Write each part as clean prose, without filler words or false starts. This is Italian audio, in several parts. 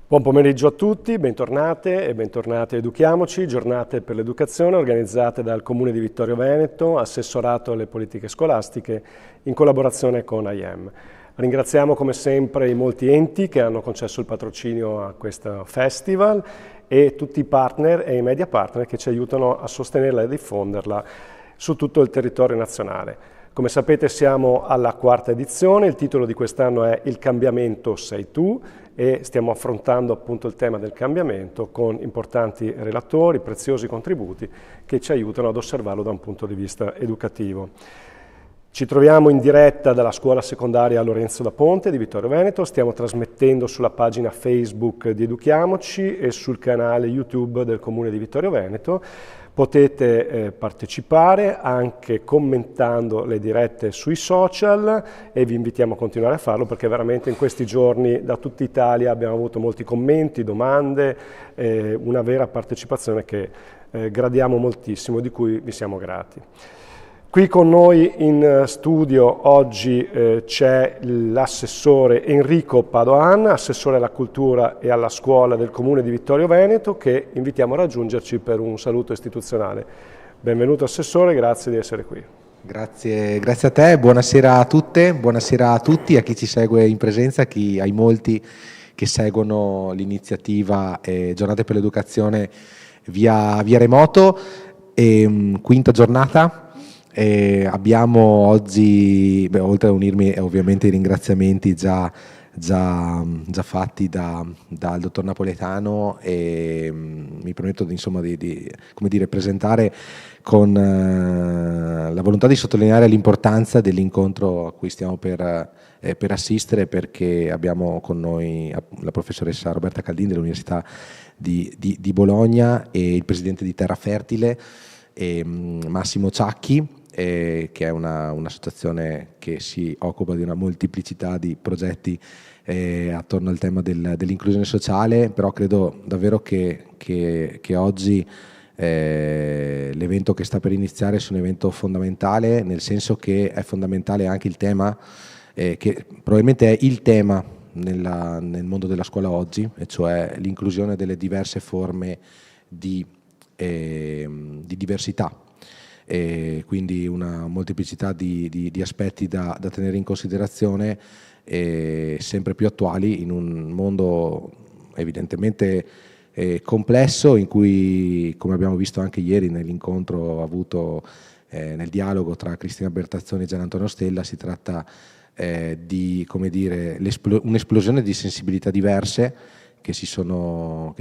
Buon pomeriggio a tutti, bentornate e bentornati a Educhiamoci, giornate per l'educazione organizzate dal Comune di Vittorio Veneto, assessorato alle politiche scolastiche in collaborazione con IEM. Ringraziamo come sempre i molti enti che hanno concesso il patrocinio a questo festival e tutti i partner e i media partner che ci aiutano a sostenerla e a diffonderla su tutto il territorio nazionale. Come sapete siamo alla quarta edizione, il titolo di quest'anno è Il cambiamento sei tu e stiamo affrontando appunto il tema del cambiamento con importanti relatori, preziosi contributi che ci aiutano ad osservarlo da un punto di vista educativo. Ci troviamo in diretta dalla scuola secondaria Lorenzo da Ponte di Vittorio Veneto, stiamo trasmettendo sulla pagina Facebook di Educhiamoci e sul canale YouTube del Comune di Vittorio Veneto. Potete partecipare anche commentando le dirette sui social e vi invitiamo a continuare a farlo perché veramente in questi giorni da tutta Italia abbiamo avuto molti commenti, domande, una vera partecipazione che gradiamo moltissimo, di cui vi siamo grati. Qui con noi in studio oggi c'è l'assessore Enrico Padoan, assessore alla cultura e alla scuola del Comune di Vittorio Veneto, che invitiamo a raggiungerci per un saluto istituzionale. Benvenuto assessore, grazie di essere qui. Grazie a te, buonasera a tutte, buonasera a tutti, a chi ci segue in presenza, ai molti che seguono l'iniziativa Giornate per l'Educazione via remoto. Quinta giornata. Abbiamo oggi, oltre a unirmi ovviamente ai ringraziamenti già fatti dal dottor Napoletano, mi permetto di presentare con la volontà di sottolineare l'importanza dell'incontro a cui stiamo per assistere, perché abbiamo con noi la professoressa Roberta Caldin dell'Università di Bologna e il presidente di Terra Fertile Massimo Ciacchi, che è un'associazione che si occupa di una molteplicità di progetti attorno al tema dell'inclusione sociale, però credo davvero che oggi l'evento che sta per iniziare sia un evento fondamentale, nel senso che è fondamentale anche il tema, che probabilmente è il tema nel mondo della scuola oggi, e cioè l'inclusione delle diverse forme di diversità. Quindi una molteplicità di aspetti da tenere in considerazione, sempre più attuali in un mondo evidentemente complesso, in cui, come abbiamo visto anche ieri nell'incontro avuto nel dialogo tra Cristina Bertazzoni e Gian Antonio Stella, si tratta di un'esplosione di sensibilità diverse che si sono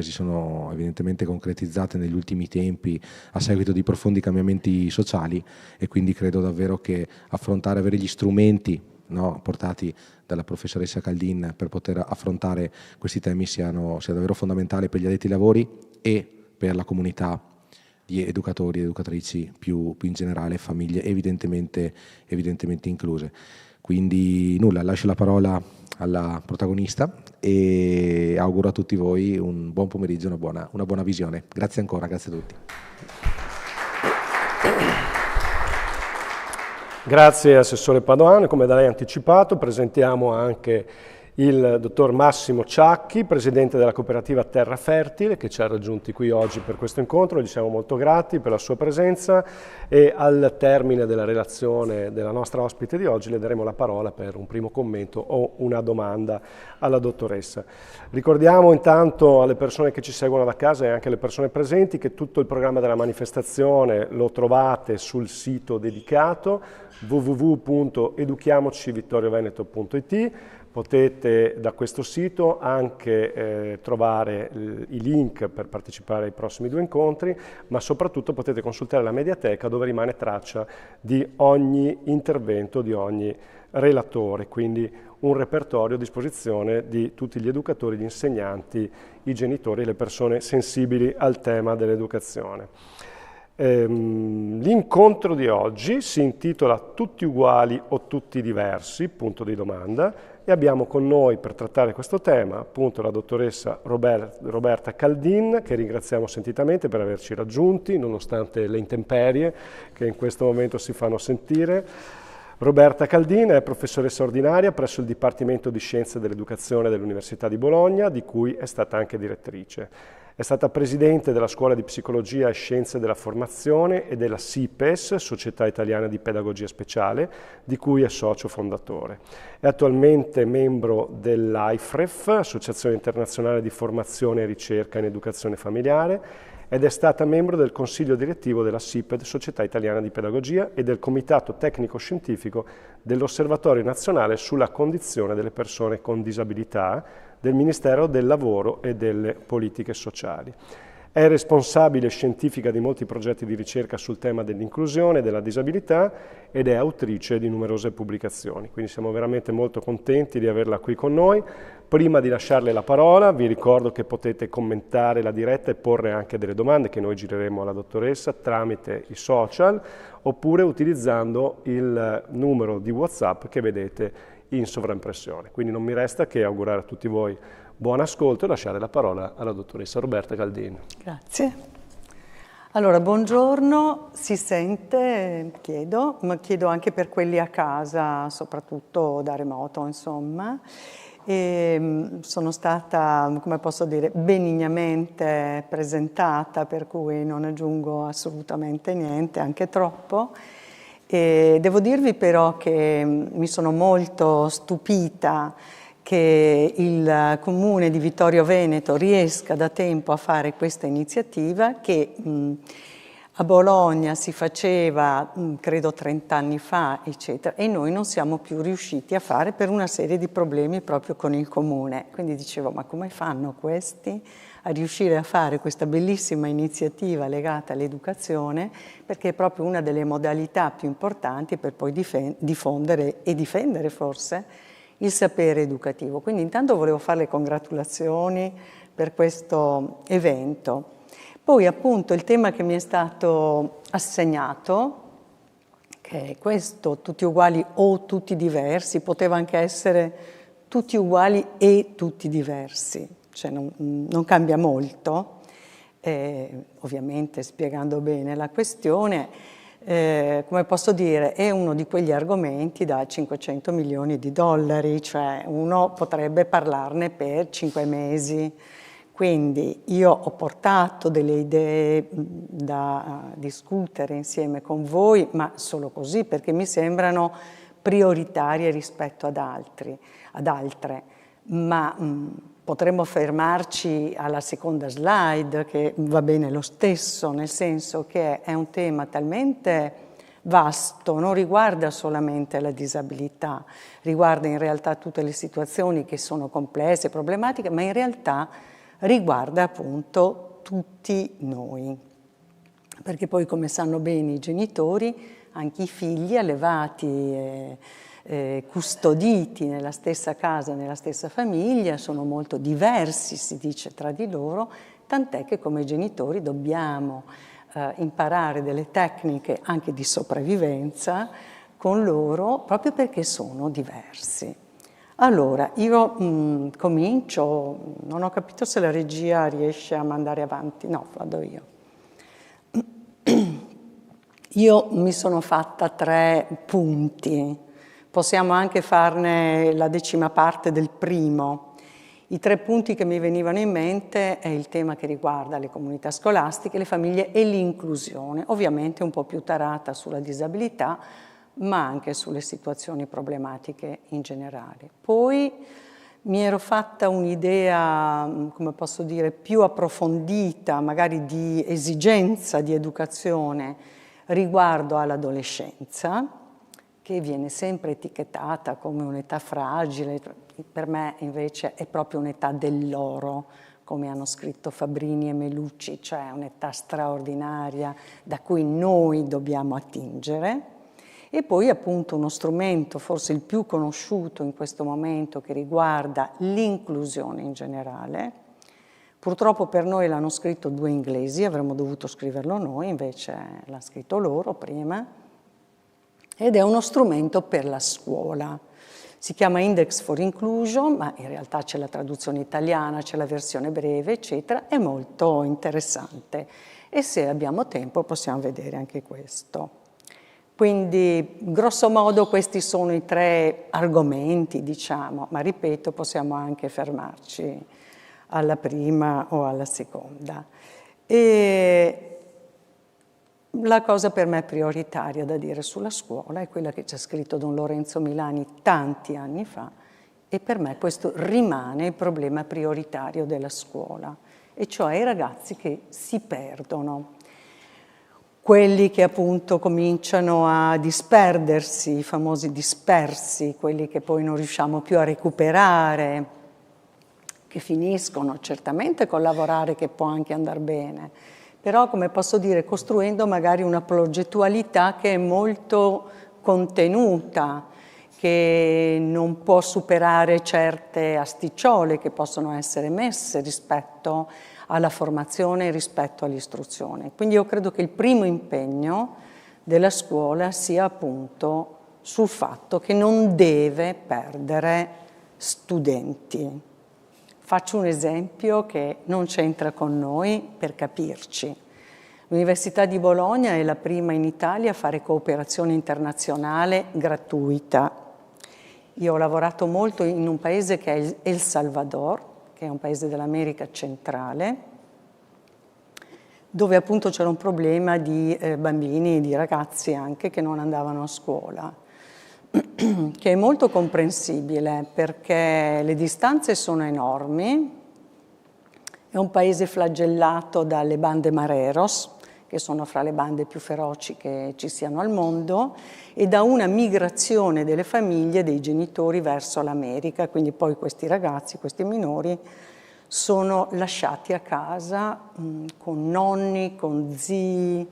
evidentemente concretizzate negli ultimi tempi a seguito di profondi cambiamenti sociali, e quindi credo davvero che avere gli strumenti portati dalla professoressa Caldin per poter affrontare questi temi sia davvero fondamentale per gli addetti ai lavori e per la comunità di educatori e educatrici più in generale, famiglie evidentemente incluse. Quindi lascio la parola alla protagonista e auguro a tutti voi un buon pomeriggio, una buona visione. Grazie ancora, grazie a tutti. Grazie Assessore Padoan, come da lei anticipato presentiamo anche il dottor Massimo Ciacchi, presidente della cooperativa Terra Fertile, che ci ha raggiunti qui oggi per questo incontro. Gli siamo molto grati per la sua presenza e al termine della relazione della nostra ospite di oggi le daremo la parola per un primo commento o una domanda alla dottoressa. Ricordiamo intanto alle persone che ci seguono da casa e anche alle persone presenti che tutto il programma della manifestazione lo trovate sul sito dedicato www.educhiamocivittorioveneto.it. Potete da questo sito anche trovare i link per partecipare ai prossimi 2 incontri, ma soprattutto potete consultare la mediateca dove rimane traccia di ogni intervento, di ogni relatore, quindi un repertorio a disposizione di tutti gli educatori, gli insegnanti, i genitori e le persone sensibili al tema dell'educazione. L'incontro di oggi si intitola Tutti uguali o tutti diversi? Punto di domanda, e abbiamo con noi per trattare questo tema appunto la dottoressa Roberta Caldin, che ringraziamo sentitamente per averci raggiunti nonostante le intemperie che in questo momento si fanno sentire. Roberta Caldin è professoressa ordinaria presso il Dipartimento di Scienze dell'Educazione dell'Università di Bologna, di cui è stata anche direttrice. È stata presidente della Scuola di Psicologia e Scienze della Formazione e della SIPES, Società Italiana di Pedagogia Speciale, di cui è socio fondatore. È attualmente membro dell'AIFREF, Associazione Internazionale di Formazione e Ricerca in Educazione Familiare, ed è stata membro del Consiglio Direttivo della SIPED, Società Italiana di Pedagogia, e del Comitato Tecnico-Scientifico dell'Osservatorio Nazionale sulla Condizione delle Persone con Disabilità del Ministero del Lavoro e delle Politiche Sociali. È responsabile scientifica di molti progetti di ricerca sul tema dell'inclusione e della disabilità ed è autrice di numerose pubblicazioni. Quindi siamo veramente molto contenti di averla qui con noi. Prima di lasciarle la parola vi ricordo che potete commentare la diretta e porre anche delle domande che noi gireremo alla dottoressa tramite i social oppure utilizzando il numero di WhatsApp che vedete in sovraimpressione. Quindi non mi resta che augurare a tutti voi buon ascolto e lasciare la parola alla dottoressa Roberta Caldin. Grazie. Allora, buongiorno, si sente, chiedo, ma chiedo anche per quelli a casa, soprattutto da remoto, insomma. E sono stata, come posso dire, benignamente presentata, per cui non aggiungo assolutamente niente, anche troppo. E devo dirvi però che mi sono molto stupita che il Comune di Vittorio Veneto riesca da tempo a fare questa iniziativa che a Bologna si faceva, credo 30 anni fa, eccetera, e noi non siamo più riusciti a fare per una serie di problemi proprio con il Comune. Quindi dicevo, ma come fanno questi a riuscire a fare questa bellissima iniziativa legata all'educazione, perché è proprio una delle modalità più importanti per poi diffondere e difendere forse il sapere educativo. Quindi intanto volevo fare le congratulazioni per questo evento. Poi appunto il tema che mi è stato assegnato, che è questo, tutti uguali o tutti diversi, poteva anche essere tutti uguali e tutti diversi, cioè non cambia molto, ovviamente spiegando bene la questione. Come posso dire, è uno di quegli argomenti da 500 milioni di dollari, cioè uno potrebbe parlarne per 5 mesi. Quindi io ho portato delle idee da discutere insieme con voi, ma solo così, perché mi sembrano prioritarie rispetto ad altre. Ma potremmo fermarci alla seconda slide, che va bene lo stesso, nel senso che è un tema talmente vasto, non riguarda solamente la disabilità, riguarda in realtà tutte le situazioni che sono complesse, problematiche, ma in realtà riguarda appunto tutti noi. Perché poi, come sanno bene i genitori, anche i figli allevati custoditi nella stessa casa, nella stessa famiglia, sono molto diversi, si dice, tra di loro, tant'è che come genitori dobbiamo imparare delle tecniche anche di sopravvivenza con loro, proprio perché sono diversi. Allora, io comincio, non ho capito se la regia riesce a mandare avanti, no, vado io. Io mi sono fatta 3 punti. Possiamo anche farne la 10ª parte del primo. I 3 punti che mi venivano in mente è il tema che riguarda le comunità scolastiche, le famiglie e l'inclusione, ovviamente un po' più tarata sulla disabilità, ma anche sulle situazioni problematiche in generale. Poi mi ero fatta un'idea, come posso dire, più approfondita, magari di esigenza di educazione riguardo all'adolescenza, che viene sempre etichettata come un'età fragile, per me invece è proprio un'età dell'oro, come hanno scritto Fabbrini e Melucci, cioè un'età straordinaria da cui noi dobbiamo attingere. E poi appunto uno strumento, forse il più conosciuto in questo momento, che riguarda l'inclusione in generale. Purtroppo per noi l'hanno scritto 2 inglesi, avremmo dovuto scriverlo noi, invece l'hanno scritto loro prima. Ed è uno strumento per la scuola. Si chiama Index for Inclusion, ma in realtà c'è la traduzione italiana, c'è la versione breve, eccetera. È molto interessante e se abbiamo tempo possiamo vedere anche questo. Quindi, grosso modo, questi sono i 3 argomenti, diciamo, ma ripeto, possiamo anche fermarci alla prima o alla seconda. E la cosa per me prioritaria da dire sulla scuola è quella che c'è scritto Don Lorenzo Milani tanti anni fa, e per me questo rimane il problema prioritario della scuola, e cioè i ragazzi che si perdono. Quelli che appunto cominciano a disperdersi, i famosi dispersi, quelli che poi non riusciamo più a recuperare, che finiscono certamente col lavorare, che può anche andare bene, però, come posso dire, costruendo magari una progettualità che è molto contenuta, che non può superare certe asticciole che possono essere messe rispetto alla formazione e rispetto all'istruzione. Quindi io credo che il primo impegno della scuola sia appunto sul fatto che non deve perdere studenti. Faccio un esempio che non c'entra con noi per capirci. L'Università di Bologna è la prima in Italia a fare cooperazione internazionale gratuita. Io ho lavorato molto in un paese che è El Salvador, che è un paese dell'America centrale, dove appunto c'era un problema di bambini, di ragazzi anche, che non andavano a scuola, che è molto comprensibile perché le distanze sono enormi, è un paese flagellato dalle bande mareros, che sono fra le bande più feroci che ci siano al mondo, e da una migrazione delle famiglie, dei genitori verso l'America, quindi poi questi ragazzi, questi minori, sono lasciati a casa con nonni, con zii,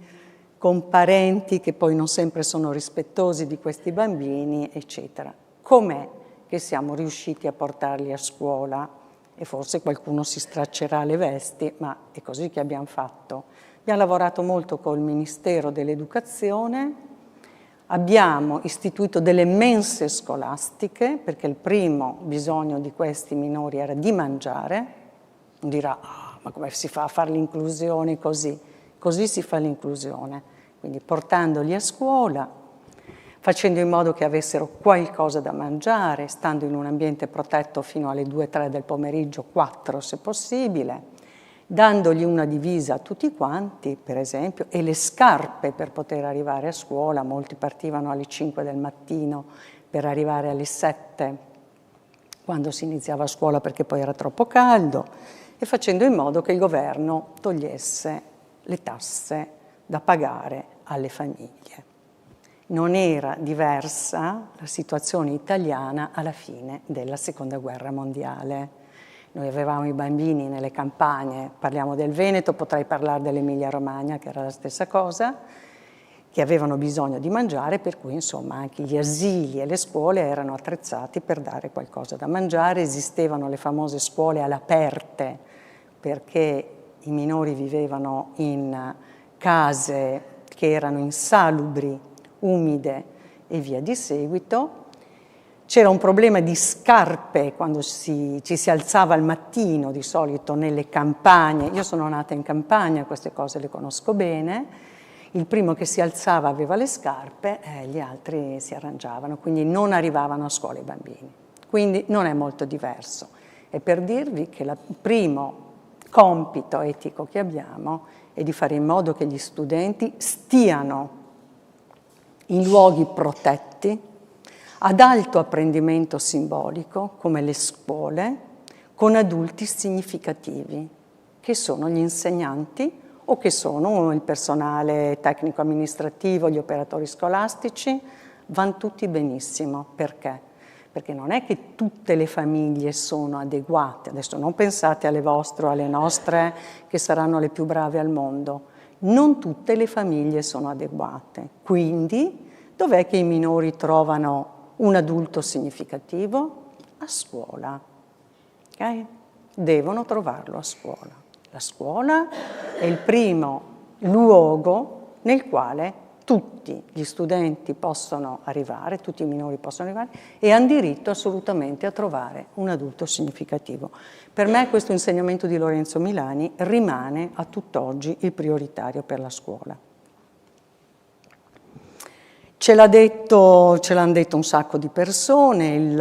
con parenti che poi non sempre sono rispettosi di questi bambini, eccetera. Com'è che siamo riusciti a portarli a scuola? E forse qualcuno si straccerà le vesti, ma è così che abbiamo fatto. Abbiamo lavorato molto col Ministero dell'Educazione, abbiamo istituito delle mense scolastiche, perché il primo bisogno di questi minori era di mangiare. Non dirà, ma come si fa a fare l'inclusione così? Così si fa l'inclusione, quindi portandoli a scuola, facendo in modo che avessero qualcosa da mangiare, stando in un ambiente protetto fino alle 2-3 del pomeriggio, 4 se possibile, dandogli una divisa a tutti quanti, per esempio, e le scarpe per poter arrivare a scuola. Molti partivano alle 5 del mattino per arrivare alle 7 quando si iniziava a scuola perché poi era troppo caldo, e facendo in modo che il governo togliesse le tasse da pagare alle famiglie. Non era diversa la situazione italiana alla fine della Seconda Guerra Mondiale. Noi avevamo i bambini nelle campagne, parliamo del Veneto, potrei parlare dell'Emilia-Romagna, che era la stessa cosa, che avevano bisogno di mangiare, per cui insomma anche gli asili e le scuole erano attrezzati per dare qualcosa da mangiare. Esistevano le famose scuole all'aperte, perché i minori vivevano in case che erano insalubri, umide e via di seguito. C'era un problema di scarpe quando ci si alzava al mattino, di solito nelle campagne. Io sono nata in campagna, queste cose le conosco bene. Il primo che si alzava aveva le scarpe, gli altri si arrangiavano, quindi non arrivavano a scuola i bambini. Quindi non è molto diverso. È per dirvi che il primo compito etico che abbiamo è di fare in modo che gli studenti stiano in luoghi protetti, ad alto apprendimento simbolico, come le scuole, con adulti significativi, che sono gli insegnanti o che sono il personale tecnico-amministrativo, gli operatori scolastici. Vanno tutti benissimo. Perché? Perché non è che tutte le famiglie sono adeguate. Adesso non pensate alle vostre o alle nostre, che saranno le più brave al mondo. Non tutte le famiglie sono adeguate. Quindi, dov'è che i minori trovano un adulto significativo? A scuola. Okay? Devono trovarlo a scuola. La scuola è il primo luogo nel quale tutti gli studenti possono arrivare, tutti i minori possono arrivare, e hanno diritto assolutamente a trovare un adulto significativo. Per me questo insegnamento di Lorenzo Milani rimane a tutt'oggi il prioritario per la scuola. Ce l'hanno detto un sacco di persone,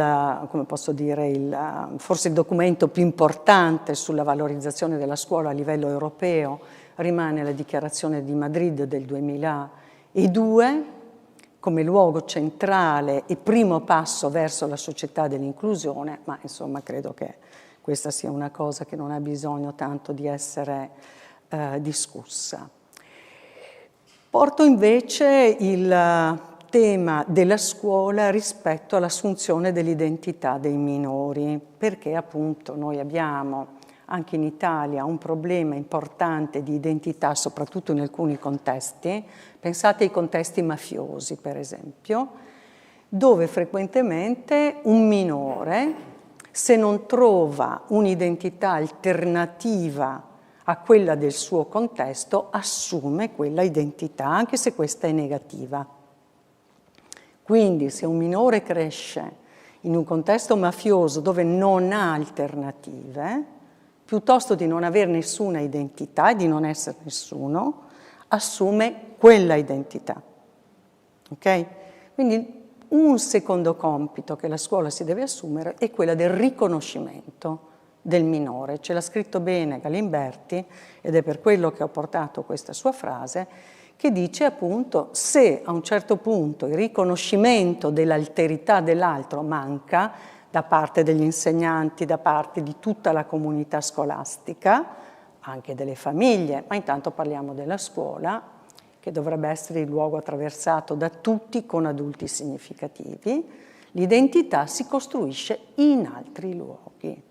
come posso dire, forse il documento più importante sulla valorizzazione della scuola a livello europeo rimane la Dichiarazione di Madrid del 2002, come luogo centrale e primo passo verso la società dell'inclusione, ma insomma credo che questa sia una cosa che non ha bisogno tanto di essere discussa. Porto invece il tema della scuola rispetto all'assunzione dell'identità dei minori, perché appunto noi abbiamo anche in Italia un problema importante di identità, soprattutto in alcuni contesti. Pensate ai contesti mafiosi, per esempio, dove frequentemente un minore, se non trova un'identità alternativa a quella del suo contesto, assume quella identità, anche se questa è negativa. Quindi se un minore cresce in un contesto mafioso dove non ha alternative, piuttosto di non avere nessuna identità e di non essere nessuno, assume quella identità. Ok? Quindi un secondo compito che la scuola si deve assumere è quella del riconoscimento del minore. Ce l'ha scritto bene Galimberti ed è per quello che ho portato questa sua frase, che dice appunto se a un certo punto il riconoscimento dell'alterità dell'altro manca da parte degli insegnanti, da parte di tutta la comunità scolastica, anche delle famiglie, ma intanto parliamo della scuola, che dovrebbe essere il luogo attraversato da tutti con adulti significativi, l'identità si costruisce in altri luoghi.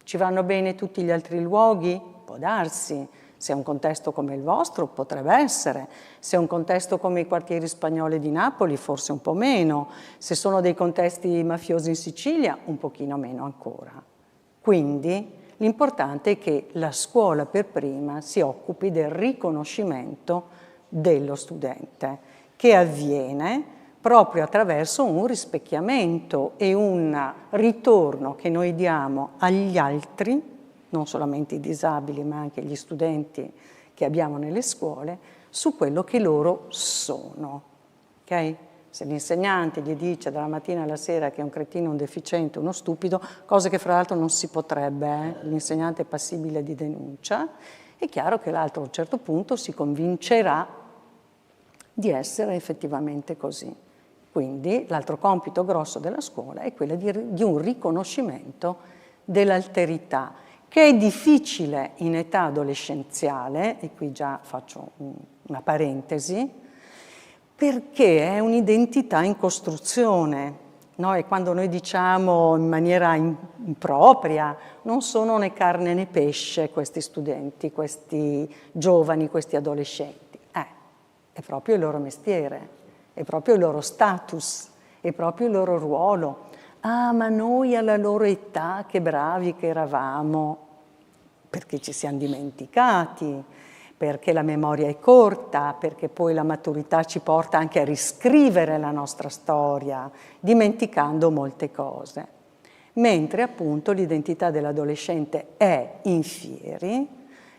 Ci vanno bene tutti gli altri luoghi? Può darsi. Se è un contesto come il vostro, potrebbe essere. Se è un contesto come i quartieri spagnoli di Napoli, forse un po' meno. Se sono dei contesti mafiosi in Sicilia, un pochino meno ancora. Quindi l'importante è che la scuola per prima si occupi del riconoscimento dello studente, che avviene proprio attraverso un rispecchiamento e un ritorno che noi diamo agli altri, non solamente i disabili ma anche gli studenti che abbiamo nelle scuole, su quello che loro sono. Okay? Se l'insegnante gli dice dalla mattina alla sera che è un cretino, un deficiente, uno stupido, cosa che fra l'altro non si potrebbe, l'insegnante è passibile di denuncia, è chiaro che l'altro a un certo punto si convincerà di essere effettivamente così. Quindi l'altro compito grosso della scuola è quello di un riconoscimento dell'alterità, che è difficile in età adolescenziale, e qui già faccio una parentesi, perché è un'identità in costruzione. No? E quando noi diciamo in maniera impropria, non sono né carne né pesce questi studenti, questi giovani, questi adolescenti. È proprio il loro mestiere. È proprio il loro status, è proprio il loro ruolo. Ah, ma noi alla loro età che bravi che eravamo, perché ci siamo dimenticati, perché la memoria è corta, perché poi la maturità ci porta anche a riscrivere la nostra storia, dimenticando molte cose. Mentre appunto l'identità dell'adolescente è in fieri,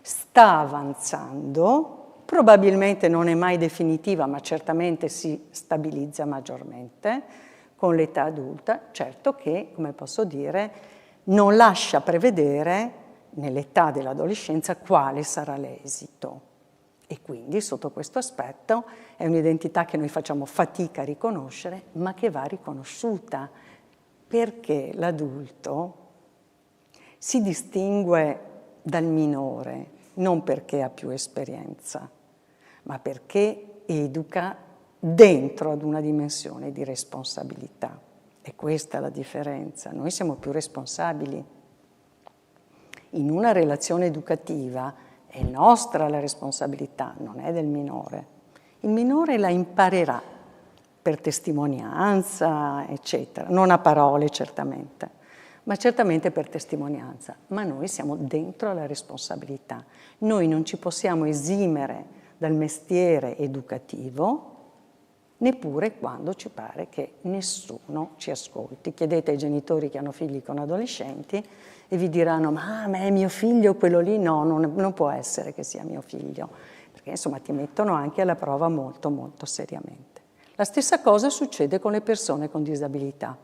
sta avanzando, probabilmente non è mai definitiva, ma certamente si stabilizza maggiormente con l'età adulta, certo che, come posso dire, non lascia prevedere nell'età dell'adolescenza quale sarà l'esito. E quindi, sotto questo aspetto, è un'identità che noi facciamo fatica a riconoscere, ma che va riconosciuta, perché l'adulto si distingue dal minore, non perché ha più esperienza, ma perché educa dentro ad una dimensione di responsabilità. E questa è la differenza. Noi siamo più responsabili. In una relazione educativa è nostra la responsabilità, non è del minore. Il minore la imparerà per testimonianza, eccetera. Non a parole, certamente, ma certamente per testimonianza. Ma noi siamo dentro alla responsabilità. Noi non ci possiamo esimere dal mestiere educativo, neppure quando ci pare che nessuno ci ascolti. Chiedete ai genitori che hanno figli con adolescenti e vi diranno: ma a me è mio figlio quello lì? No, non può essere che sia mio figlio, perché insomma ti mettono anche alla prova molto molto seriamente. La stessa cosa succede con le persone con disabilità.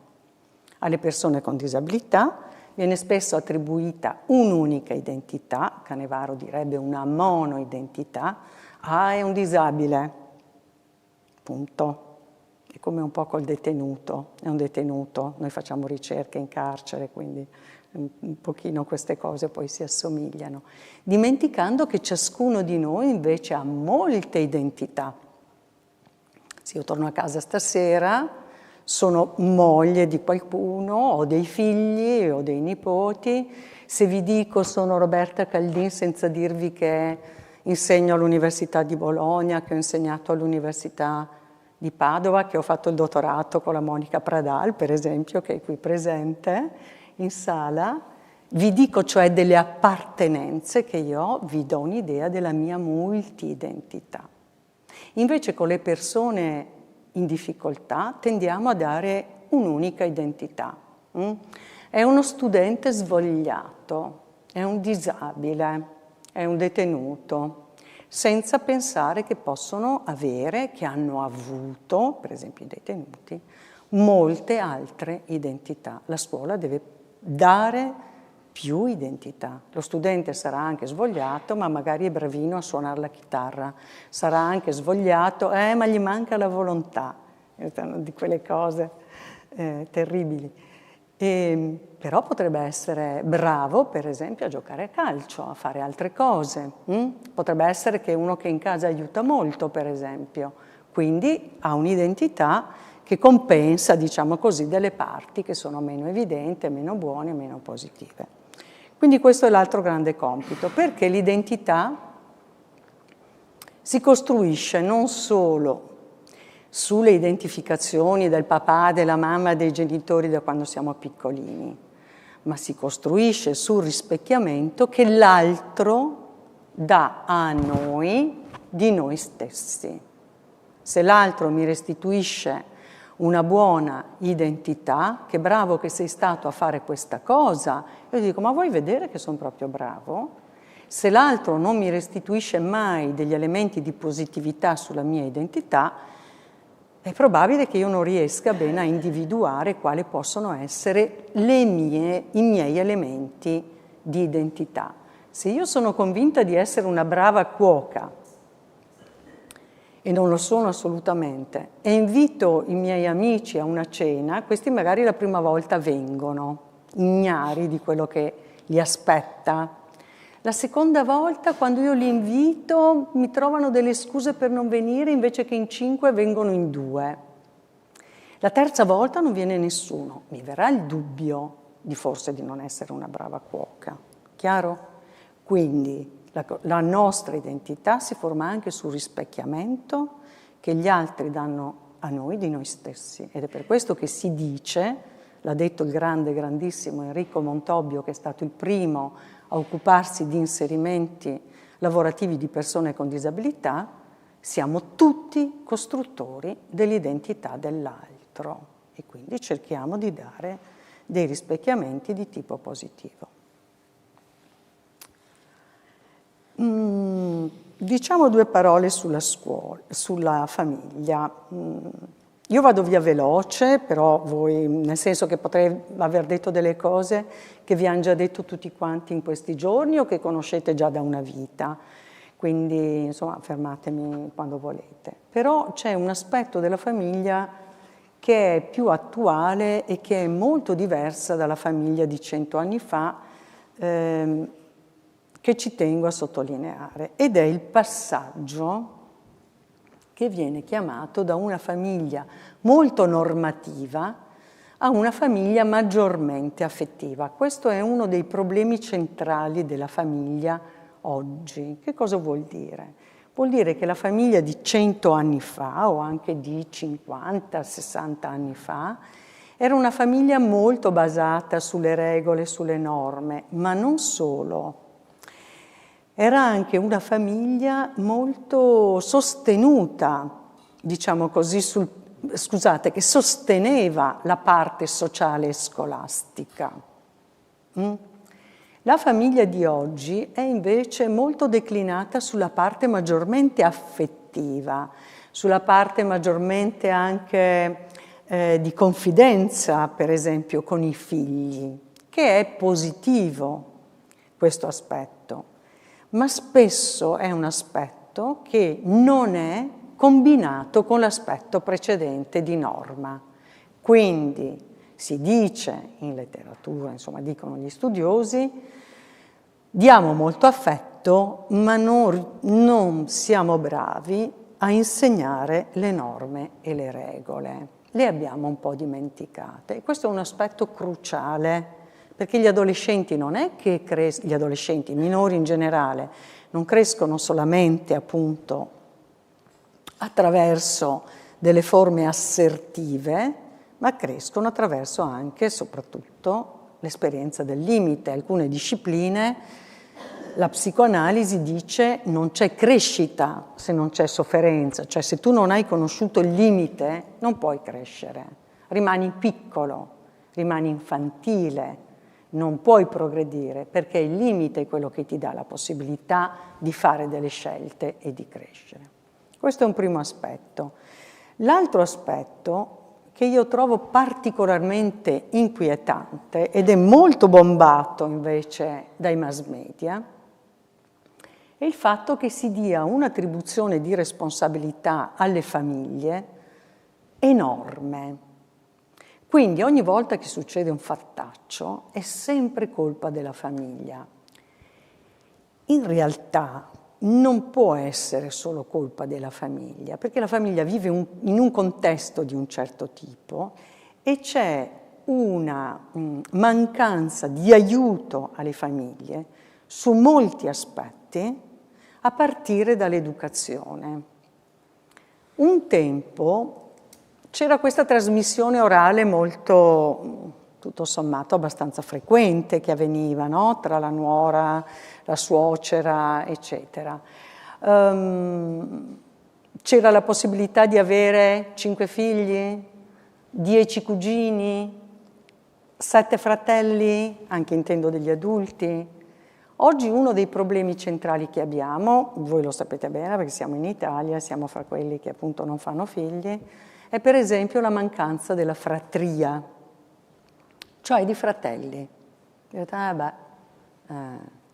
Alle persone con disabilità viene spesso attribuita un'unica identità, Canevaro direbbe una monoidentità. Ah, è un disabile, punto. È come un po' col detenuto, è un detenuto, noi facciamo ricerche in carcere, quindi un pochino queste cose poi si assomigliano, dimenticando che ciascuno di noi invece ha molte identità. Se io torno a casa stasera, sono moglie di qualcuno, ho dei figli, ho dei nipoti. Se vi dico sono Roberta Caldin senza dirvi che insegno all'Università di Bologna, che ho insegnato all'Università di Padova, che ho fatto il dottorato con la Monica Pradal, per esempio, che è qui presente in sala, vi dico cioè delle appartenenze che io ho, vi do un'idea della mia multi-identità. Invece con le persone in difficoltà tendiamo a dare un'unica identità. È uno studente svogliato, è un disabile, è un detenuto, senza pensare che possono avere, che hanno avuto, per esempio i detenuti, molte altre identità. La scuola deve dare più identità. Lo studente sarà anche svogliato, ma magari è bravino a suonare la chitarra. Sarà anche svogliato, ma gli manca la volontà. Di quelle cose terribili. Però potrebbe essere bravo, per esempio, a giocare a calcio, a fare altre cose. Potrebbe essere che è uno che in casa aiuta molto, per esempio. Quindi ha un'identità che compensa, diciamo così, delle parti che sono meno evidenti, meno buone, meno positive. Quindi questo è l'altro grande compito, perché l'identità si costruisce non solo sulle identificazioni del papà, della mamma, dei genitori da quando siamo piccolini, ma si costruisce sul rispecchiamento che l'altro dà a noi di noi stessi. Se l'altro mi restituisce una buona identità, che bravo che sei stato a fare questa cosa, io dico, ma vuoi vedere che sono proprio bravo? Se l'altro non mi restituisce mai degli elementi di positività sulla mia identità, è probabile che io non riesca bene a individuare quali possono essere i miei elementi di identità. Se io sono convinta di essere una brava cuoca, e non lo sono assolutamente, e invito i miei amici a una cena, questi magari la prima volta vengono, ignari di quello che li aspetta. La seconda volta, quando io li invito, mi trovano delle scuse per non venire, invece che in 5 vengono in 2. La terza volta non viene nessuno, mi verrà il dubbio di forse di non essere una brava cuoca. Chiaro? Quindi la nostra identità si forma anche sul rispecchiamento che gli altri danno a noi di noi stessi. Ed è per questo che si dice, l'ha detto il grandissimo Enrico Montobbio, che è stato il primo a occuparsi di inserimenti lavorativi di persone con disabilità, siamo tutti costruttori dell'identità dell'altro e quindi cerchiamo di dare dei rispecchiamenti di tipo positivo. Diciamo 2 parole sulla scuola, sulla famiglia. Io vado via veloce, però voi, nel senso che potrei aver detto delle cose che vi hanno già detto tutti quanti in questi giorni o che conoscete già da una vita, quindi insomma fermatemi quando volete. Però c'è un aspetto della famiglia che è più attuale e che è molto diversa dalla famiglia di 100 anni fa, che ci tengo a sottolineare, ed è il passaggio che viene chiamato da una famiglia molto normativa a una famiglia maggiormente affettiva. Questo è uno dei problemi centrali della famiglia oggi. Che cosa vuol dire? Vuol dire che la famiglia di 100 anni fa, o anche di 50, 60 anni fa, era una famiglia molto basata sulle regole, sulle norme, ma non solo. Era anche una famiglia molto sostenuta, diciamo così, che sosteneva la parte sociale e scolastica. La famiglia di oggi è invece molto declinata sulla parte maggiormente affettiva, sulla parte maggiormente anche di confidenza, per esempio, con i figli, che è positivo questo aspetto, ma spesso è un aspetto che non è combinato con l'aspetto precedente di norma. Quindi si dice in letteratura, insomma dicono gli studiosi, diamo molto affetto, ma non siamo bravi a insegnare le norme e le regole. Le abbiamo un po' dimenticate. E questo è un aspetto cruciale, perché gli adolescenti non è che gli adolescenti, i minori in generale, non crescono solamente appunto attraverso delle forme assertive, ma crescono attraverso anche e soprattutto l'esperienza del limite. Alcune discipline, la psicoanalisi dice non c'è crescita se non c'è sofferenza, cioè se tu non hai conosciuto il limite non puoi crescere, rimani piccolo, rimani infantile, non puoi progredire perché il limite è quello che ti dà la possibilità di fare delle scelte e di crescere. Questo è un primo aspetto. L'altro aspetto che io trovo particolarmente inquietante ed è molto bombato invece dai mass media è il fatto che si dia un'attribuzione di responsabilità alle famiglie enorme. Quindi ogni volta che succede un fattaccio è sempre colpa della famiglia. In realtà non può essere solo colpa della famiglia, perché la famiglia vive in un contesto di un certo tipo e c'è una mancanza di aiuto alle famiglie su molti aspetti, a partire dall'educazione. Un tempo c'era questa trasmissione orale molto, tutto sommato, abbastanza frequente che avveniva, no? Tra la nuora, la suocera, eccetera. C'era la possibilità di avere 5 figli, 10 cugini, 7 fratelli, anche intendo degli adulti. Oggi uno dei problemi centrali che abbiamo, voi lo sapete bene perché siamo in Italia, siamo fra quelli che appunto non fanno figli, è per esempio la mancanza della fratria, cioè di fratelli.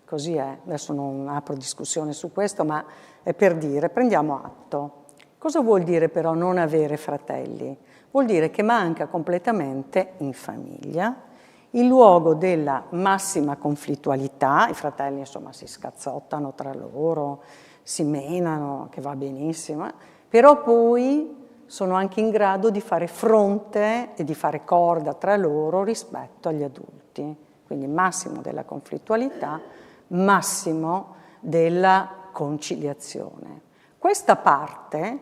Così è, adesso non apro discussione su questo, ma è per dire, prendiamo atto. Cosa vuol dire però non avere fratelli? Vuol dire che manca completamente in famiglia il luogo della massima conflittualità, i fratelli insomma si scazzottano tra loro, si menano, che va benissimo, però poi sono anche in grado di fare fronte e di fare corda tra loro rispetto agli adulti. Quindi massimo della conflittualità, massimo della conciliazione. Questa parte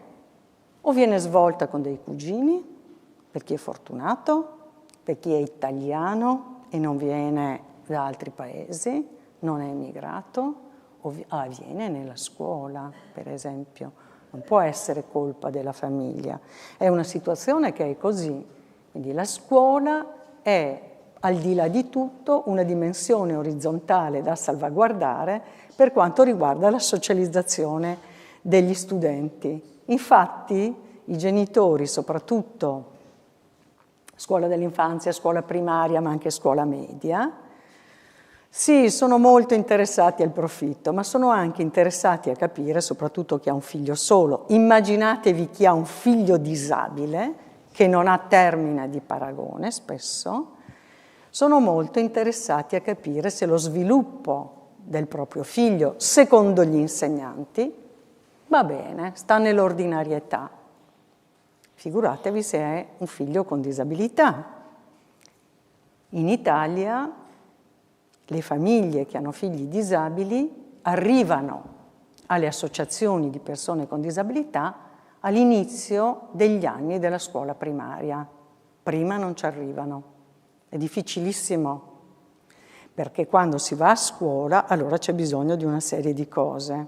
o viene svolta con dei cugini, per chi è fortunato, per chi è italiano e non viene da altri paesi, non è emigrato, avviene nella scuola, per esempio. Non può essere colpa della famiglia. È una situazione che è così. Quindi la scuola è, al di là di tutto, una dimensione orizzontale da salvaguardare per quanto riguarda la socializzazione degli studenti. Infatti, i genitori, soprattutto scuola dell'infanzia, scuola primaria, ma anche scuola media, sì, sono molto interessati al profitto, ma sono anche interessati a capire, soprattutto chi ha un figlio solo. Immaginatevi chi ha un figlio disabile, che non ha termine di paragone spesso, sono molto interessati a capire se lo sviluppo del proprio figlio, secondo gli insegnanti, va bene, sta nell'ordinarietà. Figuratevi se è un figlio con disabilità. In Italia le famiglie che hanno figli disabili arrivano alle associazioni di persone con disabilità all'inizio degli anni della scuola primaria. Prima non ci arrivano. È difficilissimo, perché quando si va a scuola allora c'è bisogno di una serie di cose.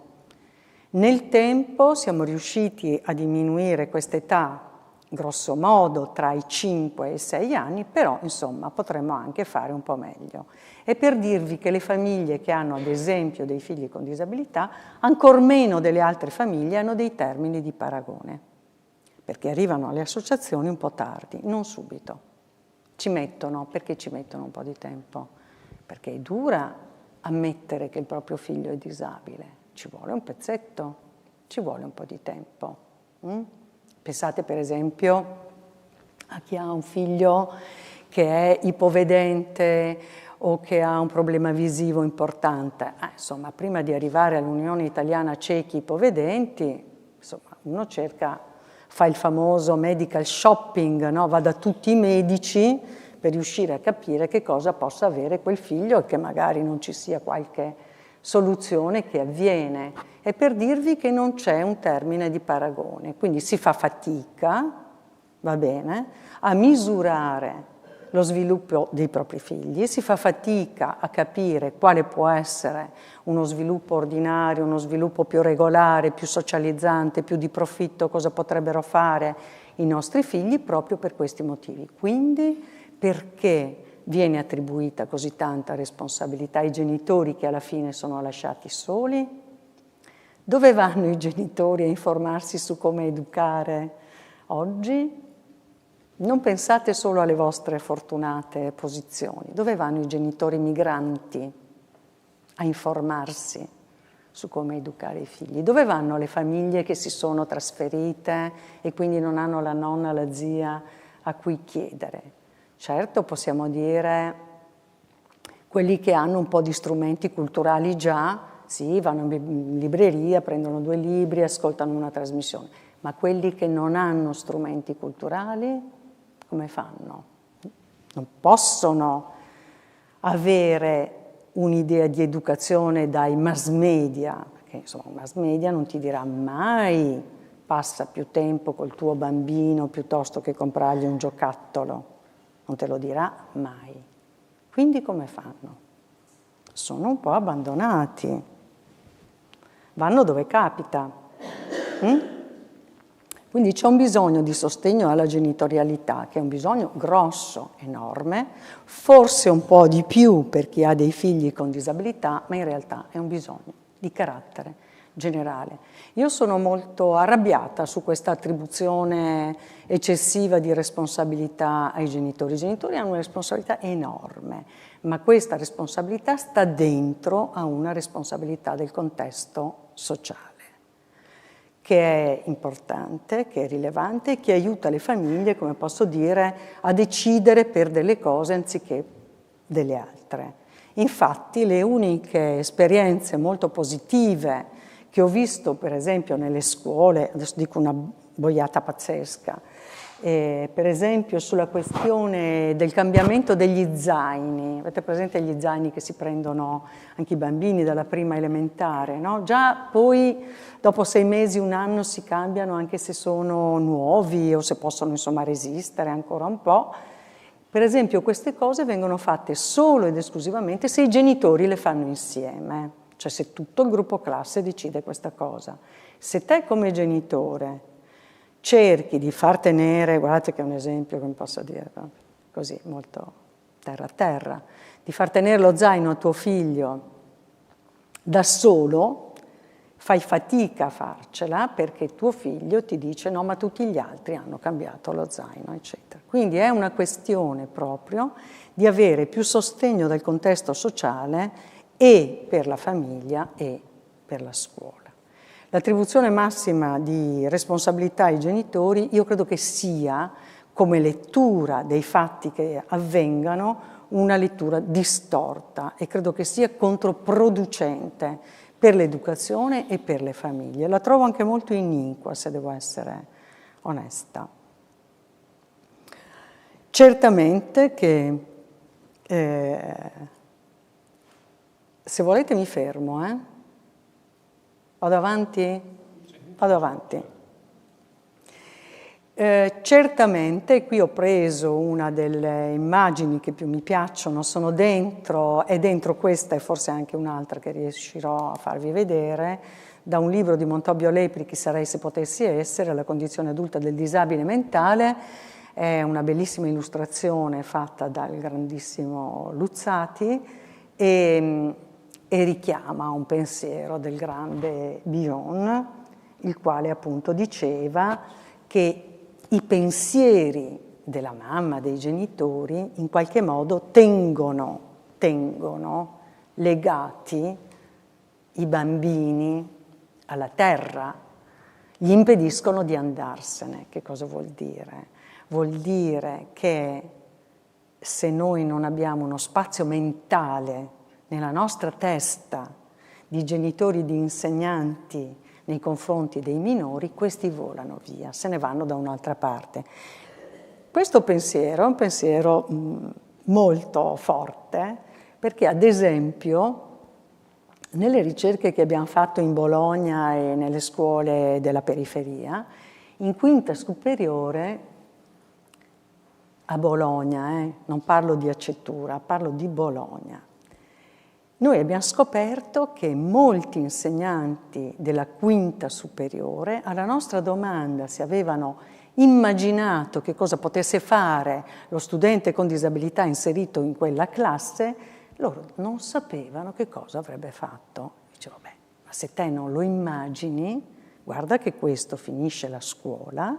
Nel tempo siamo riusciti a diminuire quest'età grosso modo tra i 5 e i 6 anni, però insomma potremmo anche fare un po' meglio. E per dirvi che le famiglie che hanno ad esempio dei figli con disabilità, ancor meno delle altre famiglie, hanno dei termini di paragone. perché arrivano alle associazioni un po' tardi, non subito. Perché ci mettono un po' di tempo? Perché è dura ammettere che il proprio figlio è disabile, ci vuole un pezzetto, ci vuole un po' di tempo. Pensate per esempio a chi ha un figlio che è ipovedente o che ha un problema visivo importante. Insomma, prima di arrivare all'Unione Italiana Ciechi Ipovedenti, insomma, uno fa il famoso medical shopping, no? Va da tutti i medici per riuscire a capire che cosa possa avere quel figlio e che magari non ci sia qualche soluzione che avviene. È per dirvi che non c'è un termine di paragone, quindi si fa fatica, va bene, a misurare lo sviluppo dei propri figli, si fa fatica a capire quale può essere uno sviluppo ordinario, uno sviluppo più regolare, più socializzante, più di profitto, cosa potrebbero fare i nostri figli proprio per questi motivi. Quindi perché viene attribuita così tanta responsabilità ai genitori che alla fine sono lasciati soli? Dove vanno i genitori a informarsi su come educare oggi? Non pensate solo alle vostre fortunate posizioni. Dove vanno i genitori migranti a informarsi su come educare i figli? Dove vanno le famiglie che si sono trasferite e quindi non hanno la nonna, la zia a cui chiedere? Certo, possiamo dire quelli che hanno un po' di strumenti culturali già, sì, vanno in libreria, prendono 2 libri, ascoltano una trasmissione, ma quelli che non hanno strumenti culturali, come fanno? Non possono avere un'idea di educazione dai mass media, perché insomma un mass media non ti dirà mai passa più tempo col tuo bambino piuttosto che comprargli un giocattolo, non te lo dirà mai. Quindi come fanno? Sono un po' abbandonati, vanno dove capita. Quindi c'è un bisogno di sostegno alla genitorialità, che è un bisogno grosso, enorme, forse un po' di più per chi ha dei figli con disabilità, ma in realtà è un bisogno di carattere generale. Io sono molto arrabbiata su questa attribuzione eccessiva di responsabilità ai genitori. I genitori hanno una responsabilità enorme, ma questa responsabilità sta dentro a una responsabilità del contesto sociale, che è importante, che è rilevante, che aiuta le famiglie, come posso dire, a decidere per delle cose anziché delle altre. Infatti le uniche esperienze molto positive che ho visto per esempio nelle scuole, adesso dico una boiata pazzesca, per esempio sulla questione del cambiamento degli zaini. Avete presente gli zaini che si prendono anche i bambini dalla prima elementare, no? Già poi dopo 6 mesi, 1 anno si cambiano anche se sono nuovi o se possono insomma resistere ancora un po'. Per esempio queste cose vengono fatte solo ed esclusivamente se i genitori le fanno insieme, cioè se tutto il gruppo classe decide questa cosa. Se te come genitore cerchi di far tenere, guardate che è un esempio, come posso dire, così molto terra a terra, di far tenere lo zaino a tuo figlio da solo, fai fatica a farcela perché tuo figlio ti dice no, ma tutti gli altri hanno cambiato lo zaino, eccetera. Quindi è una questione proprio di avere più sostegno dal contesto sociale e per la famiglia e per la scuola. L'attribuzione massima di responsabilità ai genitori io credo che sia, come lettura dei fatti che avvengano, una lettura distorta e credo che sia controproducente per l'educazione e per le famiglie. La trovo anche molto iniqua, se devo essere onesta. Certamente che, se volete mi fermo, Vado avanti? Vado avanti. Certamente, qui ho preso una delle immagini che più mi piacciono, è dentro questa e forse anche un'altra che riuscirò a farvi vedere, da un libro di Montobio Lepri, Chi sarei se potessi essere, La condizione adulta del disabile mentale. È una bellissima illustrazione fatta dal grandissimo Luzzati e richiama un pensiero del grande Bion, il quale appunto diceva che i pensieri della mamma, dei genitori, in qualche modo tengono legati i bambini alla terra, gli impediscono di andarsene. Che cosa vuol dire? Vuol dire che se noi non abbiamo uno spazio mentale nella nostra testa di genitori, di insegnanti nei confronti dei minori, questi volano via, se ne vanno da un'altra parte. Questo pensiero è un pensiero molto forte, perché ad esempio nelle ricerche che abbiamo fatto in Bologna e nelle scuole della periferia, in quinta superiore a Bologna, non parlo di Accetura, parlo di Bologna, noi abbiamo scoperto che molti insegnanti della quinta superiore alla nostra domanda se avevano immaginato che cosa potesse fare lo studente con disabilità inserito in quella classe, loro non sapevano che cosa avrebbe fatto. Dicevo, beh, ma se te non lo immagini, guarda che questo finisce la scuola,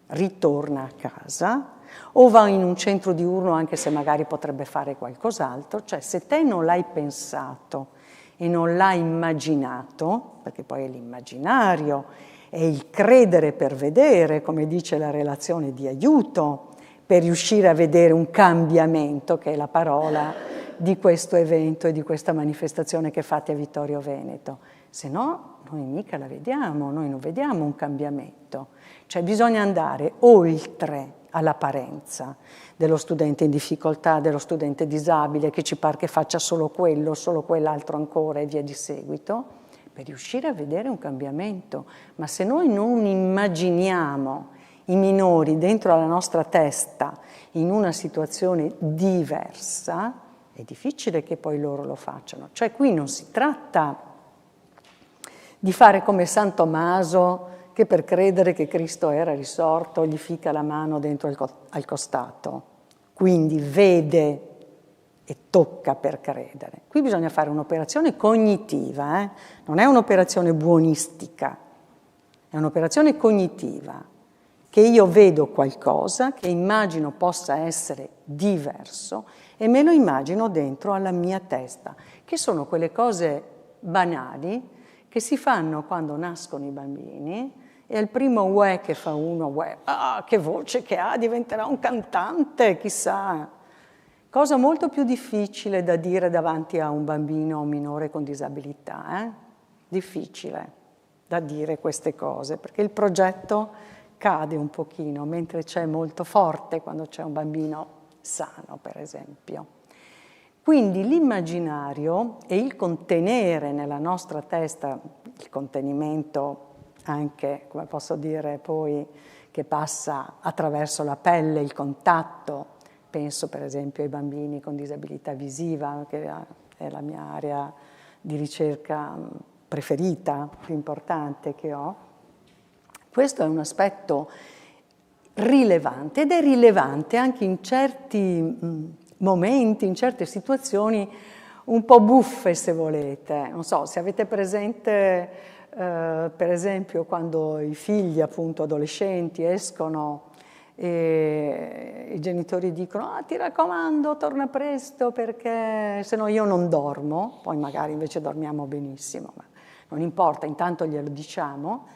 ritorna a casa o va in un centro diurno anche se magari potrebbe fare qualcos'altro. Cioè, se te non l'hai pensato e non l'hai immaginato, perché poi è l'immaginario, è il credere per vedere, come dice la relazione di aiuto, per riuscire a vedere un cambiamento, che è la parola di questo evento e di questa manifestazione che fate a Vittorio Veneto. Se no, noi mica la vediamo, noi non vediamo un cambiamento. Cioè bisogna andare oltre all'apparenza dello studente in difficoltà, dello studente disabile, che ci par che faccia solo quello, solo quell'altro ancora e via di seguito, per riuscire a vedere un cambiamento. Ma se noi non immaginiamo i minori dentro alla nostra testa in una situazione diversa, è difficile che poi loro lo facciano. Cioè qui non si tratta di fare come San Tommaso, che per credere che Cristo era risorto gli ficca la mano dentro al costato, quindi vede e tocca per credere. Qui bisogna fare un'operazione cognitiva, non è un'operazione buonistica, è un'operazione cognitiva, che io vedo qualcosa che immagino possa essere diverso e me lo immagino dentro alla mia testa, che sono quelle cose banali che si fanno quando nascono i bambini. E al primo uè che fa uno, uè, che voce che ha, diventerà un cantante, chissà. Cosa molto più difficile da dire davanti a un bambino o un minore con disabilità, Difficile da dire queste cose, perché il progetto cade un pochino, mentre c'è molto forte quando c'è un bambino sano, per esempio. Quindi l'immaginario e il contenere nella nostra testa, il contenimento anche, come posso dire, poi che passa attraverso la pelle, il contatto. Penso per esempio ai bambini con disabilità visiva, che è la mia area di ricerca preferita, più importante che ho. Questo è un aspetto rilevante ed è rilevante anche in certi momenti, in certe situazioni un po' buffe, se volete. Non so, se avete presente per esempio quando i figli appunto adolescenti escono e i genitori dicono ti raccomando torna presto perché se no io non dormo, poi magari invece dormiamo benissimo, ma non importa, intanto glielo diciamo.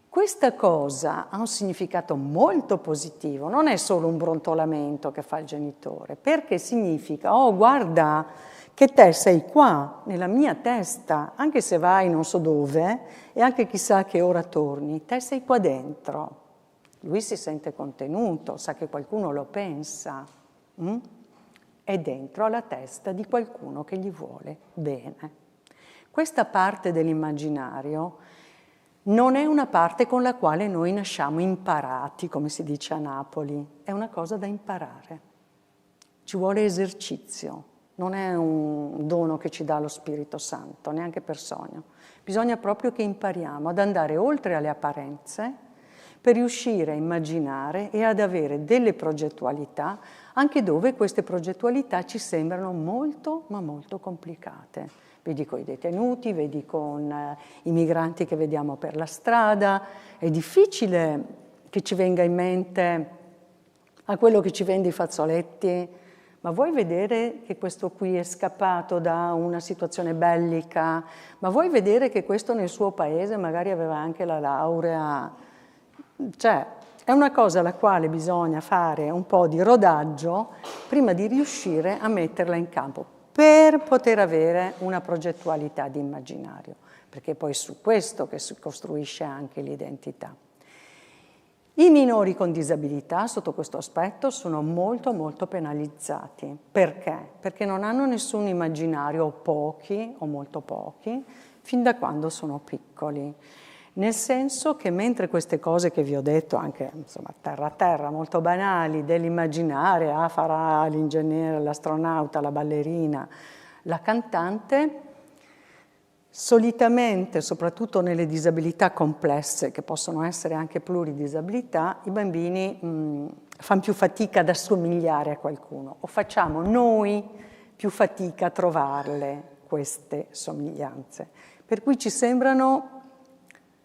Questa cosa ha un significato molto positivo, non è solo un brontolamento che fa il genitore, perché significa oh guarda che te sei qua, nella mia testa, anche se vai non so dove e anche chissà che ora torni, te sei qua dentro. Lui si sente contenuto, sa che qualcuno lo pensa, è dentro alla testa di qualcuno che gli vuole bene. Questa parte dell'immaginario non è una parte con la quale noi nasciamo imparati, come si dice a Napoli, è una cosa da imparare. Ci vuole esercizio. Non è un dono che ci dà lo Spirito Santo, neanche per sogno. Bisogna proprio che impariamo ad andare oltre alle apparenze per riuscire a immaginare e ad avere delle progettualità, anche dove queste progettualità ci sembrano molto, ma molto complicate. Vedi con i detenuti, vedi con i migranti che vediamo per la strada. È difficile che ci venga in mente a quello che ci vende i fazzoletti: ma vuoi vedere che questo qui è scappato da una situazione bellica? Ma vuoi vedere che questo nel suo paese magari aveva anche la laurea? Cioè, è una cosa alla quale bisogna fare un po' di rodaggio prima di riuscire a metterla in campo, per poter avere una progettualità di immaginario, perché poi è su questo che si costruisce anche l'identità. I minori con disabilità sotto questo aspetto sono molto molto penalizzati. Perché? Perché non hanno nessun immaginario, o pochi, o molto pochi, fin da quando sono piccoli. Nel senso che mentre queste cose che vi ho detto, anche insomma terra a terra, molto banali, dell'immaginare, farà l'ingegnere, l'astronauta, la ballerina, la cantante, solitamente, soprattutto nelle disabilità complesse, che possono essere anche pluridisabilità, i bambini fanno più fatica ad assomigliare a qualcuno, o facciamo noi più fatica a trovarle queste somiglianze. Per cui ci sembrano,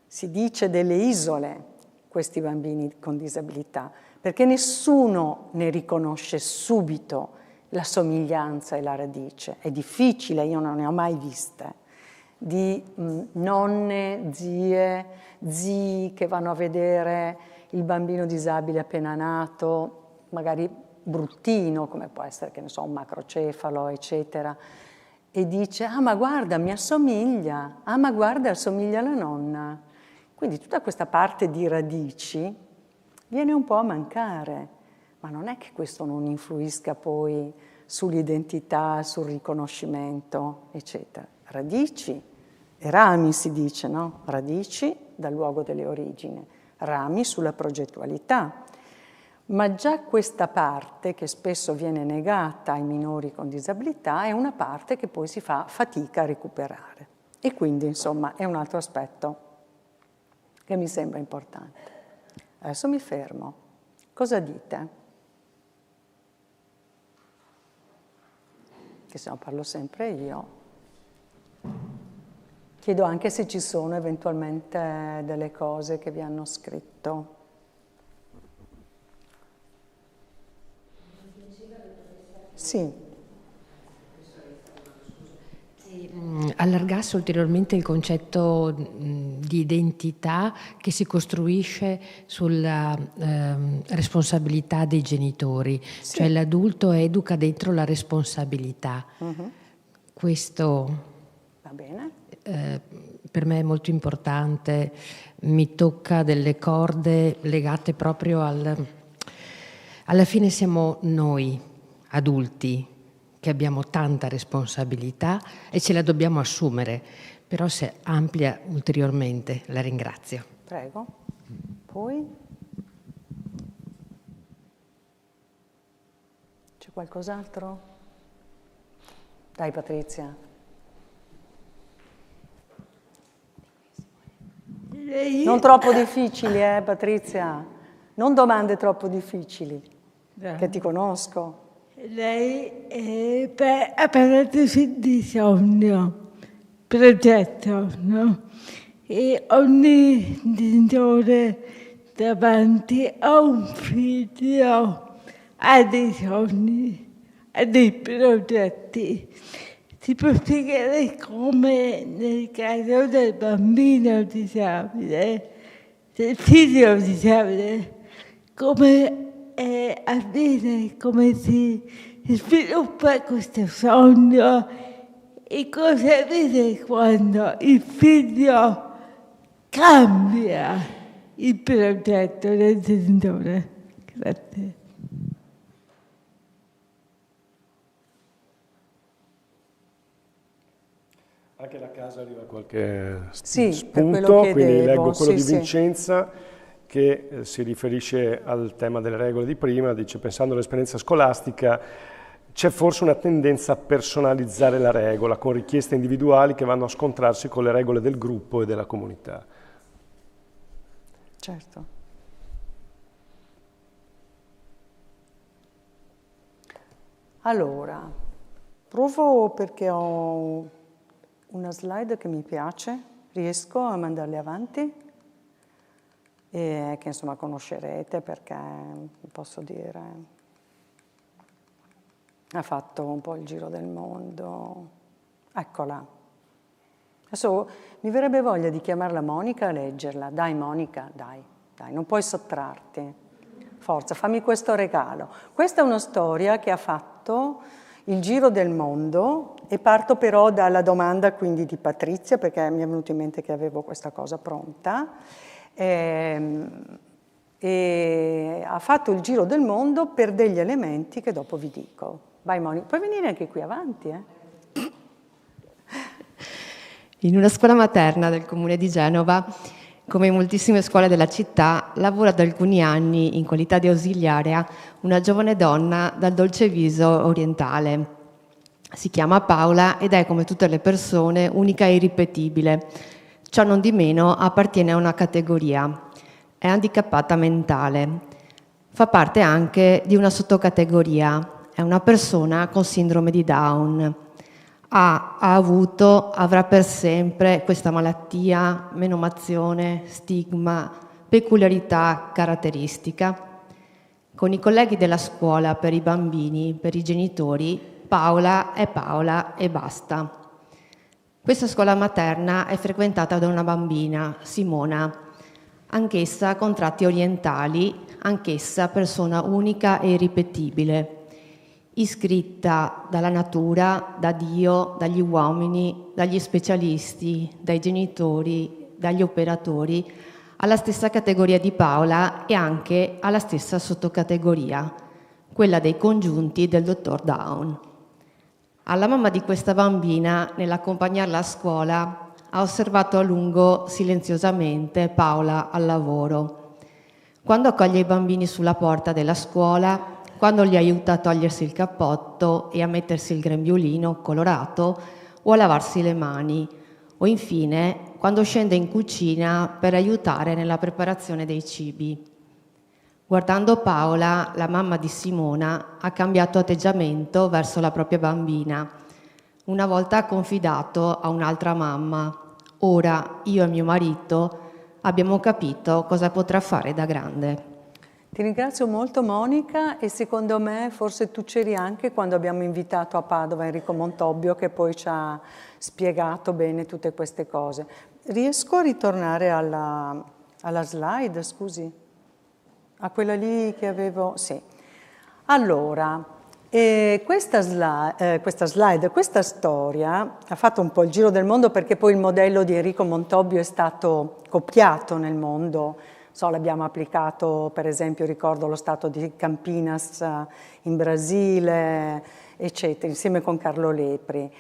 si dice, delle isole questi bambini con disabilità, perché nessuno ne riconosce subito la somiglianza e la radice. È difficile, io non ne ho mai viste, di nonne, zie, zii che vanno a vedere il bambino disabile appena nato, magari bruttino, come può essere, che ne so, un macrocefalo, eccetera, e dice: ah, ma guarda, mi assomiglia, ah, ma guarda, assomiglia alla nonna. Quindi tutta questa parte di radici viene un po' a mancare, ma non è che questo non influisca poi sull'identità, sul riconoscimento, eccetera. Radici e rami, si dice, no? Radici dal luogo delle origini, rami sulla progettualità. Ma già questa parte, che spesso viene negata ai minori con disabilità, è una parte che poi si fa fatica a recuperare. E quindi, insomma, è un altro aspetto che mi sembra importante. Adesso mi fermo. Cosa dite? Che se no parlo sempre io. Chiedo anche se ci sono eventualmente delle cose che vi hanno scritto. Sì. Allargasse ulteriormente il concetto di identità che si costruisce sulla responsabilità dei genitori, sì. Cioè l'adulto educa dentro la responsabilità. Questo va bene. Per me è molto importante, mi tocca delle corde legate proprio alla fine siamo noi adulti che abbiamo tanta responsabilità e ce la dobbiamo assumere, però se amplia ulteriormente. La ringrazio. Prego. Poi? C'è qualcos'altro? Dai, Patrizia. Non troppo difficili, Patrizia? Non domande troppo difficili, che ti conosco. Lei ha parlato di sogno, progetto, no? E ogni genitore davanti a un figlio ha dei sogni, ha dei progetti. Si può spiegare come nel caso del bambino disabile, del figlio disabile, come avviene, come si sviluppa questo sogno e cosa avviene quando il figlio cambia il progetto del genitore. Grazie. Anche da casa arriva qualche spunto, quindi leggo quello di Vincenza che si riferisce al tema delle regole di prima, dice: pensando all'esperienza scolastica c'è forse una tendenza a personalizzare la regola con richieste individuali che vanno a scontrarsi con le regole del gruppo e della comunità. Certo. Allora, provo perché ho una slide che mi piace, riesco a mandarle avanti? e che insomma conoscerete perché, posso dire, ha fatto un po' il giro del mondo. Eccola. Adesso mi verrebbe voglia di chiamarla Monica e leggerla. Dai Monica, dai, non puoi sottrarti. Forza, fammi questo regalo. Questa è una storia che ha fatto il giro del mondo e parto però dalla domanda quindi di Patrizia, perché mi è venuto in mente che avevo questa cosa pronta. E ha fatto il giro del mondo per degli elementi che dopo vi dico. Vai Monica, puoi venire anche qui avanti, In una scuola materna del comune di Genova, come in moltissime scuole della città, lavora da alcuni anni in qualità di ausiliaria una giovane donna dal dolce viso orientale. Si chiama Paola ed è, come tutte le persone, unica e irripetibile. Ciò non di meno appartiene a una categoria. È handicappata mentale. Fa parte anche di una sottocategoria. È una persona con sindrome di Down. Ha avuto, avrà per sempre questa malattia, menomazione, stigma, peculiarità caratteristica. Con i colleghi della scuola per i bambini, per i genitori, Paola è Paola e basta. Questa scuola materna è frequentata da una bambina, Simona, anch'essa con tratti orientali, anch'essa persona unica e irripetibile, iscritta dalla natura, da Dio, dagli uomini, dagli specialisti, dai genitori, dagli operatori, alla stessa categoria di Paola e anche alla stessa sottocategoria, quella dei congiunti del dottor Down. Alla mamma di questa bambina, nell'accompagnarla a scuola, ha osservato a lungo, silenziosamente, Paola al lavoro. Quando accoglie i bambini sulla porta della scuola, quando li aiuta a togliersi il cappotto e a mettersi il grembiulino colorato o a lavarsi le mani, o infine quando scende in cucina per aiutare nella preparazione dei cibi. Guardando Paola, la mamma di Simona ha cambiato atteggiamento verso la propria bambina. Una volta ha confidato a un'altra mamma: ora io e mio marito abbiamo capito cosa potrà fare da grande. Ti ringrazio molto Monica e secondo me forse tu c'eri anche quando abbiamo invitato a Padova Enrico Montobbio che poi ci ha spiegato bene tutte queste cose. Riesco a ritornare alla slide, scusi? A quella lì che avevo? Sì. Allora, questa storia ha fatto un po' il giro del mondo perché poi il modello di Enrico Montobbio è stato copiato nel mondo. L'abbiamo applicato, per esempio, ricordo lo stato di Campinas in Brasile, eccetera, insieme con Carlo Lepri.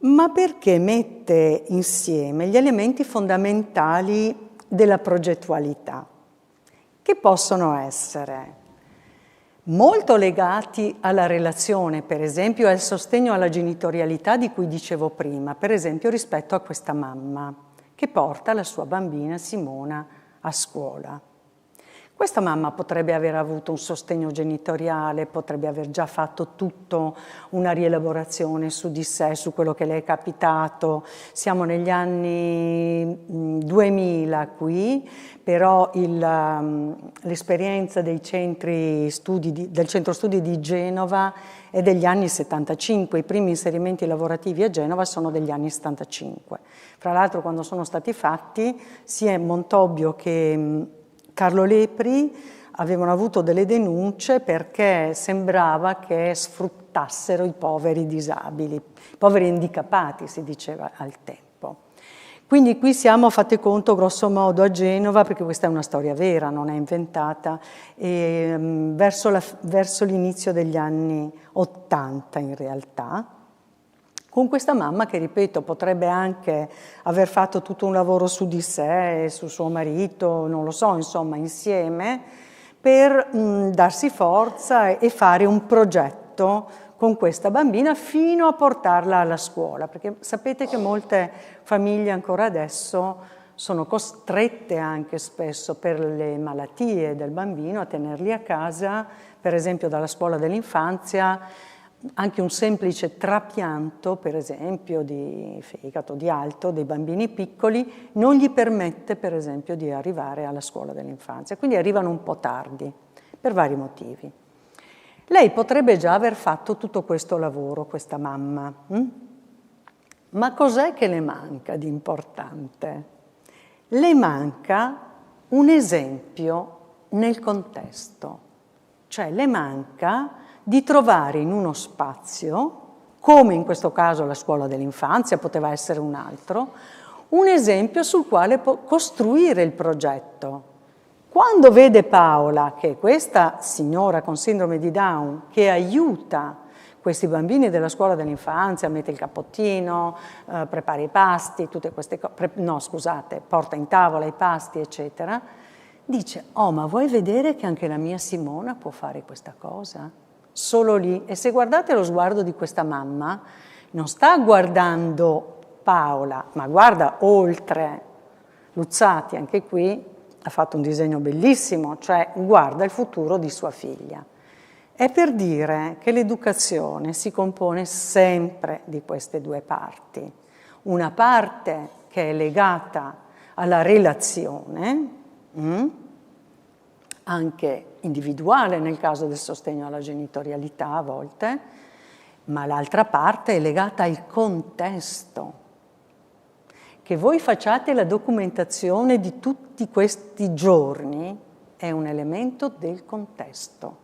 Ma perché mette insieme gli elementi fondamentali della progettualità, che possono essere molto legati alla relazione, per esempio al sostegno alla genitorialità di cui dicevo prima, per esempio rispetto a questa mamma che porta la sua bambina Simona a scuola. Questa mamma potrebbe aver avuto un sostegno genitoriale, potrebbe aver già fatto tutto una rielaborazione su di sé, su quello che le è capitato. Siamo negli anni 2000 qui, però l'esperienza dei centri studi del centro studi di Genova è degli anni 75, i primi inserimenti lavorativi a Genova sono degli anni 75. Fra l'altro quando sono stati fatti sia Montobbio che Carlo Lepri avevano avuto delle denunce perché sembrava che sfruttassero i poveri disabili, i poveri handicappati si diceva al tempo. Quindi qui siamo, fate conto, grosso modo a Genova, perché questa è una storia vera, non è inventata, verso l'inizio degli anni 80 in realtà, con questa mamma che, ripeto, potrebbe anche aver fatto tutto un lavoro su di sé, su suo marito, non lo so, insomma, insieme, per darsi forza e fare un progetto con questa bambina fino a portarla alla scuola, perché sapete che molte famiglie ancora adesso sono costrette anche spesso per le malattie del bambino a tenerli a casa, per esempio dalla scuola dell'infanzia, anche un semplice trapianto, per esempio, di fegato, di alto, dei bambini piccoli, non gli permette, per esempio, di arrivare alla scuola dell'infanzia. Quindi arrivano un po' tardi, per vari motivi. Lei potrebbe già aver fatto tutto questo lavoro, questa mamma. Ma cos'è che le manca di importante? Le manca un esempio nel contesto, cioè le manca di trovare in uno spazio, come in questo caso la scuola dell'infanzia, poteva essere un altro, un esempio sul quale costruire il progetto. Quando vede Paola, che è questa signora con sindrome di Down, che aiuta questi bambini della scuola dell'infanzia, mette il cappottino, prepara i pasti, tutte queste cose, no scusate, porta in tavola i pasti, eccetera, dice, oh ma vuoi vedere che anche la mia Simona può fare questa cosa? Solo lì. E se guardate lo sguardo di questa mamma, non sta guardando Paola, ma guarda oltre. Luzzati, anche qui, ha fatto un disegno bellissimo, cioè guarda il futuro di sua figlia. È per dire che l'educazione si compone sempre di queste due parti. Una parte che è legata alla relazione, anche individuale nel caso del sostegno alla genitorialità a volte, ma l'altra parte è legata al contesto. Che voi facciate la documentazione di tutti questi giorni è un elemento del contesto.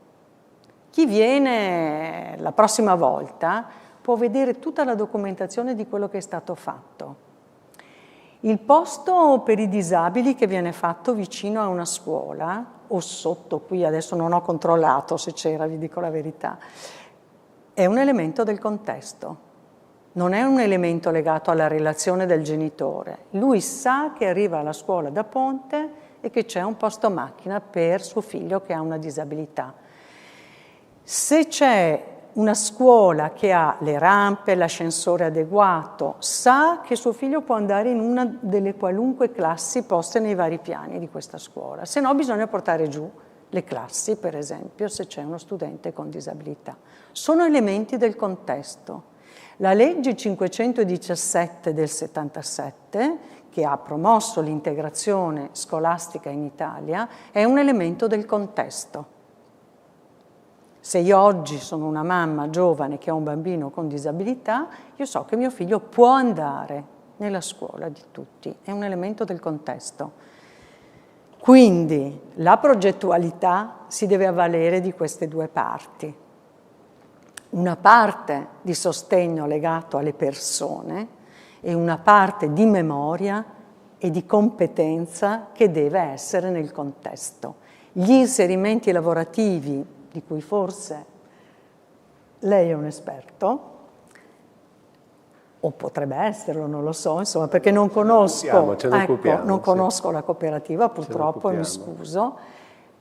Chi viene la prossima volta può vedere tutta la documentazione di quello che è stato fatto. Il posto per i disabili che viene fatto vicino a una scuola, o sotto qui, adesso non ho controllato se c'era, vi dico la verità, è un elemento del contesto. Non è un elemento legato alla relazione del genitore. Lui sa che arriva alla scuola da ponte e che c'è un posto macchina per suo figlio che ha una disabilità. Se c'è una scuola che ha le rampe, l'ascensore adeguato, sa che suo figlio può andare in una delle qualunque classi poste nei vari piani di questa scuola. Se no bisogna portare giù le classi, per esempio, se c'è uno studente con disabilità. Sono elementi del contesto. La legge 517 del 77, che ha promosso l'integrazione scolastica in Italia, è un elemento del contesto. Se io oggi sono una mamma giovane che ha un bambino con disabilità, io so che mio figlio può andare nella scuola di tutti, è un elemento del contesto. Quindi la progettualità si deve avvalere di queste due parti. Una parte di sostegno legato alle persone e una parte di memoria e di competenza che deve essere nel contesto. Gli inserimenti lavorativi, di cui forse lei è un esperto, o potrebbe esserlo, non lo so, insomma, perché non conosco, non conosco la cooperativa, purtroppo, mi scuso,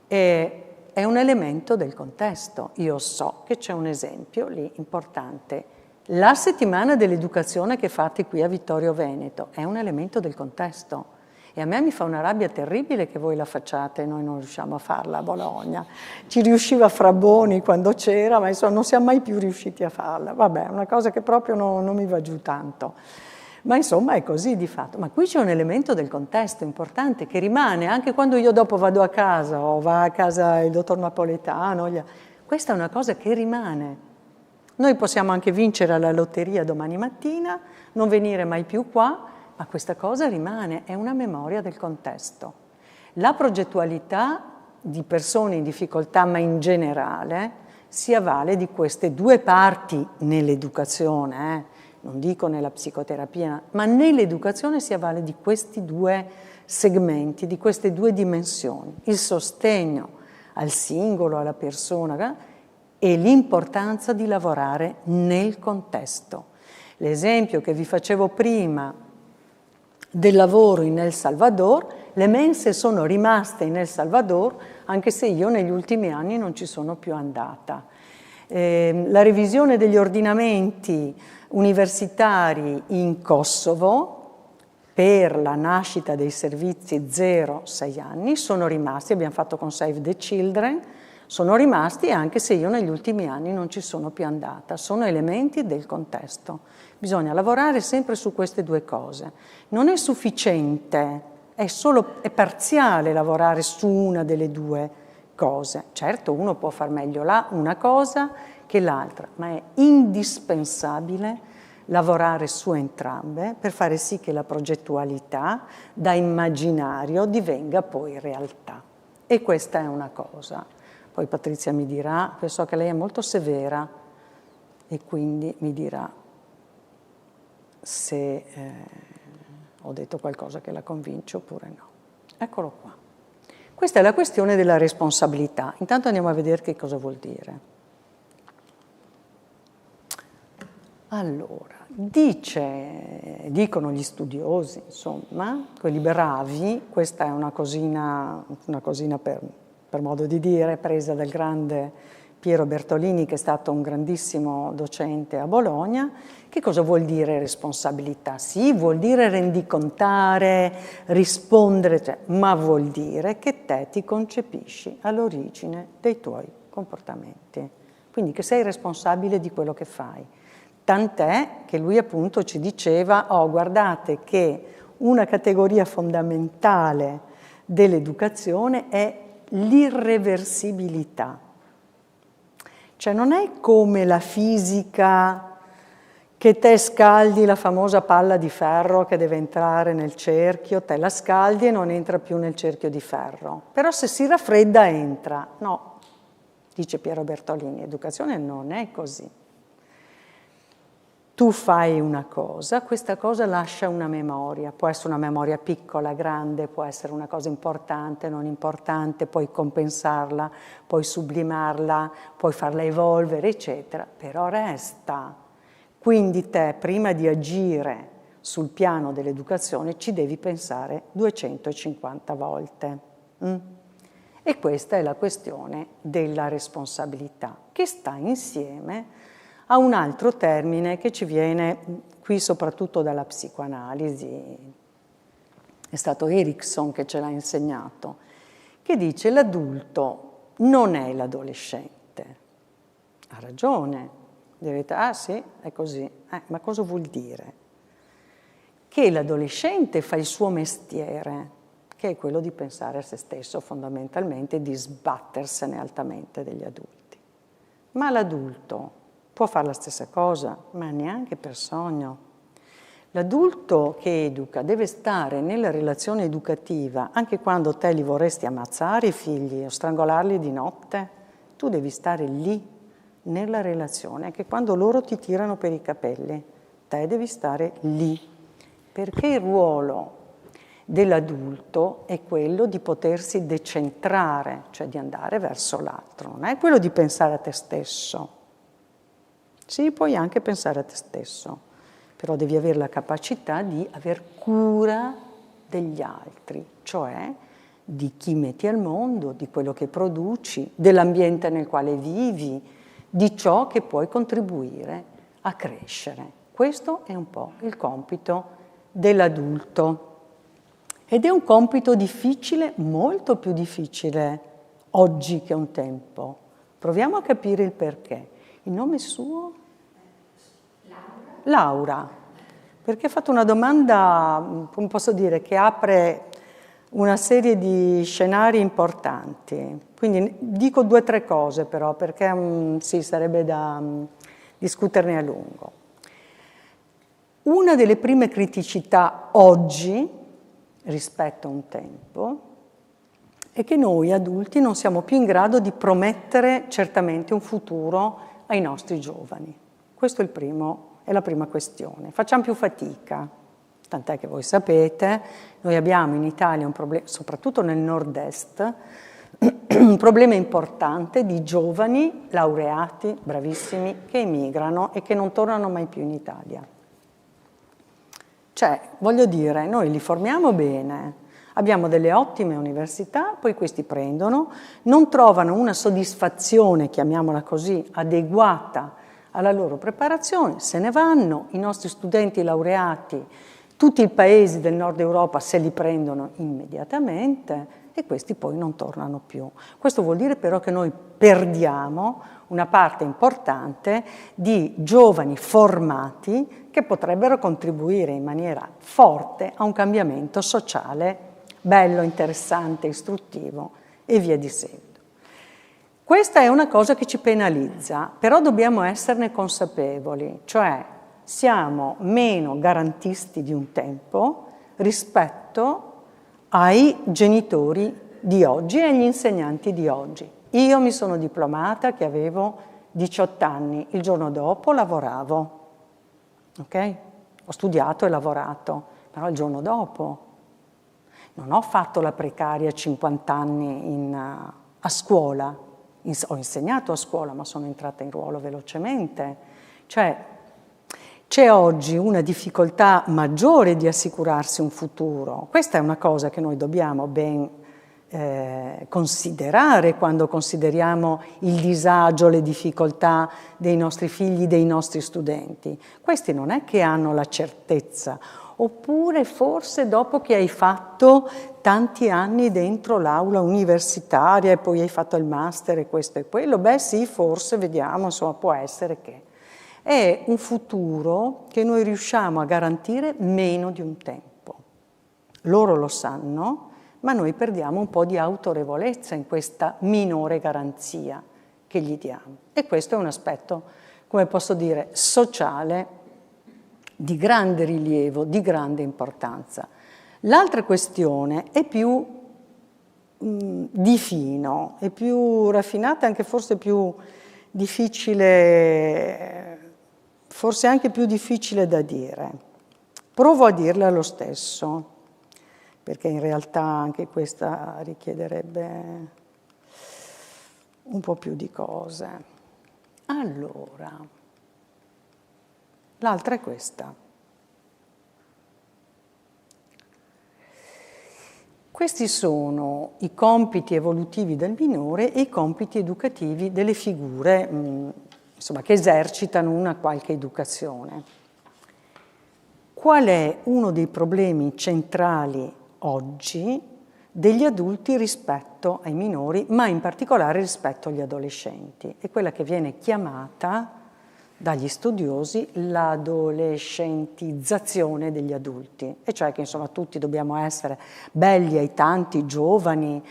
è un elemento del contesto. Io so che c'è un esempio lì importante. La settimana dell'educazione che fate qui a Vittorio Veneto è un elemento del contesto. E a me mi fa una rabbia terribile che voi la facciate e noi non riusciamo a farla a Bologna. Ci riusciva Frabboni quando c'era, ma insomma non siamo mai più riusciti a farla. Vabbè, è una cosa che proprio non mi va giù tanto. Ma insomma è così di fatto. Ma qui c'è un elemento del contesto importante che rimane, anche quando io dopo vado a casa o va a casa il dottor Napoletano. Questa è una cosa che rimane. Noi possiamo anche vincere alla lotteria domani mattina, non venire mai più qua, ma questa cosa rimane, è una memoria del contesto. La progettualità di persone in difficoltà, ma in generale, si avvale di queste due parti nell'educazione, non dico nella psicoterapia, ma nell'educazione si avvale di questi due segmenti, di queste due dimensioni, il sostegno al singolo, alla persona e l'importanza di lavorare nel contesto. L'esempio che vi facevo prima del lavoro in El Salvador, le mense sono rimaste in El Salvador anche se io negli ultimi anni non ci sono più andata. La revisione degli ordinamenti universitari in Kosovo per la nascita dei servizi 0-6 anni sono rimasti, abbiamo fatto con Save the Children, Sono rimasti anche se io negli ultimi anni non ci sono più andata, sono elementi del contesto. Bisogna lavorare sempre su queste due cose. Non è sufficiente, è parziale lavorare su una delle due cose. Certo, uno può far meglio una cosa che l'altra, ma è indispensabile lavorare su entrambe per fare sì che la progettualità da immaginario divenga poi realtà. E questa è una cosa. Poi Patrizia mi dirà, so che lei è molto severa e quindi mi dirà se ho detto qualcosa che la convince oppure no. Eccolo qua. Questa è la questione della responsabilità. Intanto andiamo a vedere che cosa vuol dire. Allora, dicono gli studiosi, insomma, quelli bravi, questa è una cosina per modo di dire, presa dal grande Piero Bertolini, che è stato un grandissimo docente a Bologna. Che cosa vuol dire responsabilità? Sì, vuol dire rendicontare, rispondere, ma vuol dire che te ti concepisci all'origine dei tuoi comportamenti. Quindi che sei responsabile di quello che fai. Tant'è che lui appunto ci diceva, guardate che una categoria fondamentale dell'educazione è l'irreversibilità. Cioè non è come la fisica che te scaldi la famosa palla di ferro che deve entrare nel cerchio, te la scaldi e non entra più nel cerchio di ferro. Però se si raffredda entra. No, dice Piero Bertolini, educazione non è così. Tu fai una cosa, questa cosa lascia una memoria, può essere una memoria piccola, grande, può essere una cosa importante, non importante, puoi compensarla, puoi sublimarla, puoi farla evolvere, eccetera, però resta. Quindi te, prima di agire sul piano dell'educazione, ci devi pensare 250 volte. E questa è la questione della responsabilità, che sta insieme a un altro termine che ci viene qui soprattutto dalla psicoanalisi, è stato Erickson che ce l'ha insegnato, che dice l'adulto non è l'adolescente. Ha ragione, direte, sì, è così, ma cosa vuol dire? Che l'adolescente fa il suo mestiere, che è quello di pensare a se stesso fondamentalmente, di sbattersene altamente degli adulti. Ma l'adulto può fare la stessa cosa, ma neanche per sogno. L'adulto che educa deve stare nella relazione educativa anche quando te li vorresti ammazzare i figli o strangolarli di notte. Tu devi stare lì, nella relazione, anche quando loro ti tirano per i capelli. Te devi stare lì, perché il ruolo dell'adulto è quello di potersi decentrare, cioè di andare verso l'altro, non è quello di pensare a te stesso. Sì, puoi anche pensare a te stesso, però devi avere la capacità di aver cura degli altri, cioè di chi metti al mondo, di quello che produci, dell'ambiente nel quale vivi, di ciò che puoi contribuire a crescere. Questo è un po' il compito dell'adulto. Ed è un compito difficile, molto più difficile oggi che un tempo. Proviamo a capire il perché. Il nome suo? Laura. Perché ha fatto una domanda, come posso dire, che apre una serie di scenari importanti. Quindi dico 2 o 3 cose però, perché sì, sarebbe da discuterne a lungo. Una delle prime criticità oggi, rispetto a un tempo, è che noi adulti non siamo più in grado di promettere certamente un futuro ai nostri giovani. Questo è la prima questione. Facciamo più fatica, tant'è che voi sapete, noi abbiamo in Italia un problema, soprattutto nel nord-est, un problema importante di giovani laureati, bravissimi, che emigrano e che non tornano mai più in Italia. Cioè, voglio dire, noi li formiamo bene, abbiamo delle ottime università, poi questi prendono, non trovano una soddisfazione, chiamiamola così, adeguata alla loro preparazione, se ne vanno, i nostri studenti laureati, tutti i paesi del nord Europa se li prendono immediatamente e questi poi non tornano più. Questo vuol dire però che noi perdiamo una parte importante di giovani formati che potrebbero contribuire in maniera forte a un cambiamento sociale bello, interessante, istruttivo e via di seguito. Questa è una cosa che ci penalizza, però dobbiamo esserne consapevoli, cioè siamo meno garantisti di un tempo rispetto ai genitori di oggi e agli insegnanti di oggi. Io mi sono diplomata che avevo 18 anni, il giorno dopo lavoravo, ok? Ho studiato e lavorato, però il giorno dopo non ho fatto la precaria 50 anni a scuola, ho insegnato a scuola, ma sono entrata in ruolo velocemente. Cioè, c'è oggi una difficoltà maggiore di assicurarsi un futuro. Questa è una cosa che noi dobbiamo ben considerare quando consideriamo il disagio, le difficoltà dei nostri figli, dei nostri studenti. Questi non è che hanno la certezza, oppure forse dopo che hai fatto tanti anni dentro l'aula universitaria e poi hai fatto il master e questo e quello, beh sì, forse vediamo, insomma, può essere che. È un futuro che noi riusciamo a garantire meno di un tempo. Loro lo sanno, ma noi perdiamo un po' di autorevolezza in questa minore garanzia che gli diamo. E questo è un aspetto, come posso dire, sociale di grande rilievo, di grande importanza. L'altra questione è più di fino, è più raffinata, anche forse più difficile, forse anche più difficile da dire. Provo a dirla lo stesso, perché in realtà anche questa richiederebbe un po' più di cose. Allora, l'altra è questa. Questi sono i compiti evolutivi del minore e i compiti educativi delle figure, insomma, che esercitano una qualche educazione. Qual è uno dei problemi centrali oggi degli adulti rispetto ai minori, ma in particolare rispetto agli adolescenti? È quella che viene chiamata dagli studiosi l'adolescentizzazione degli adulti, e cioè che insomma tutti dobbiamo essere belli ai tanti, giovani,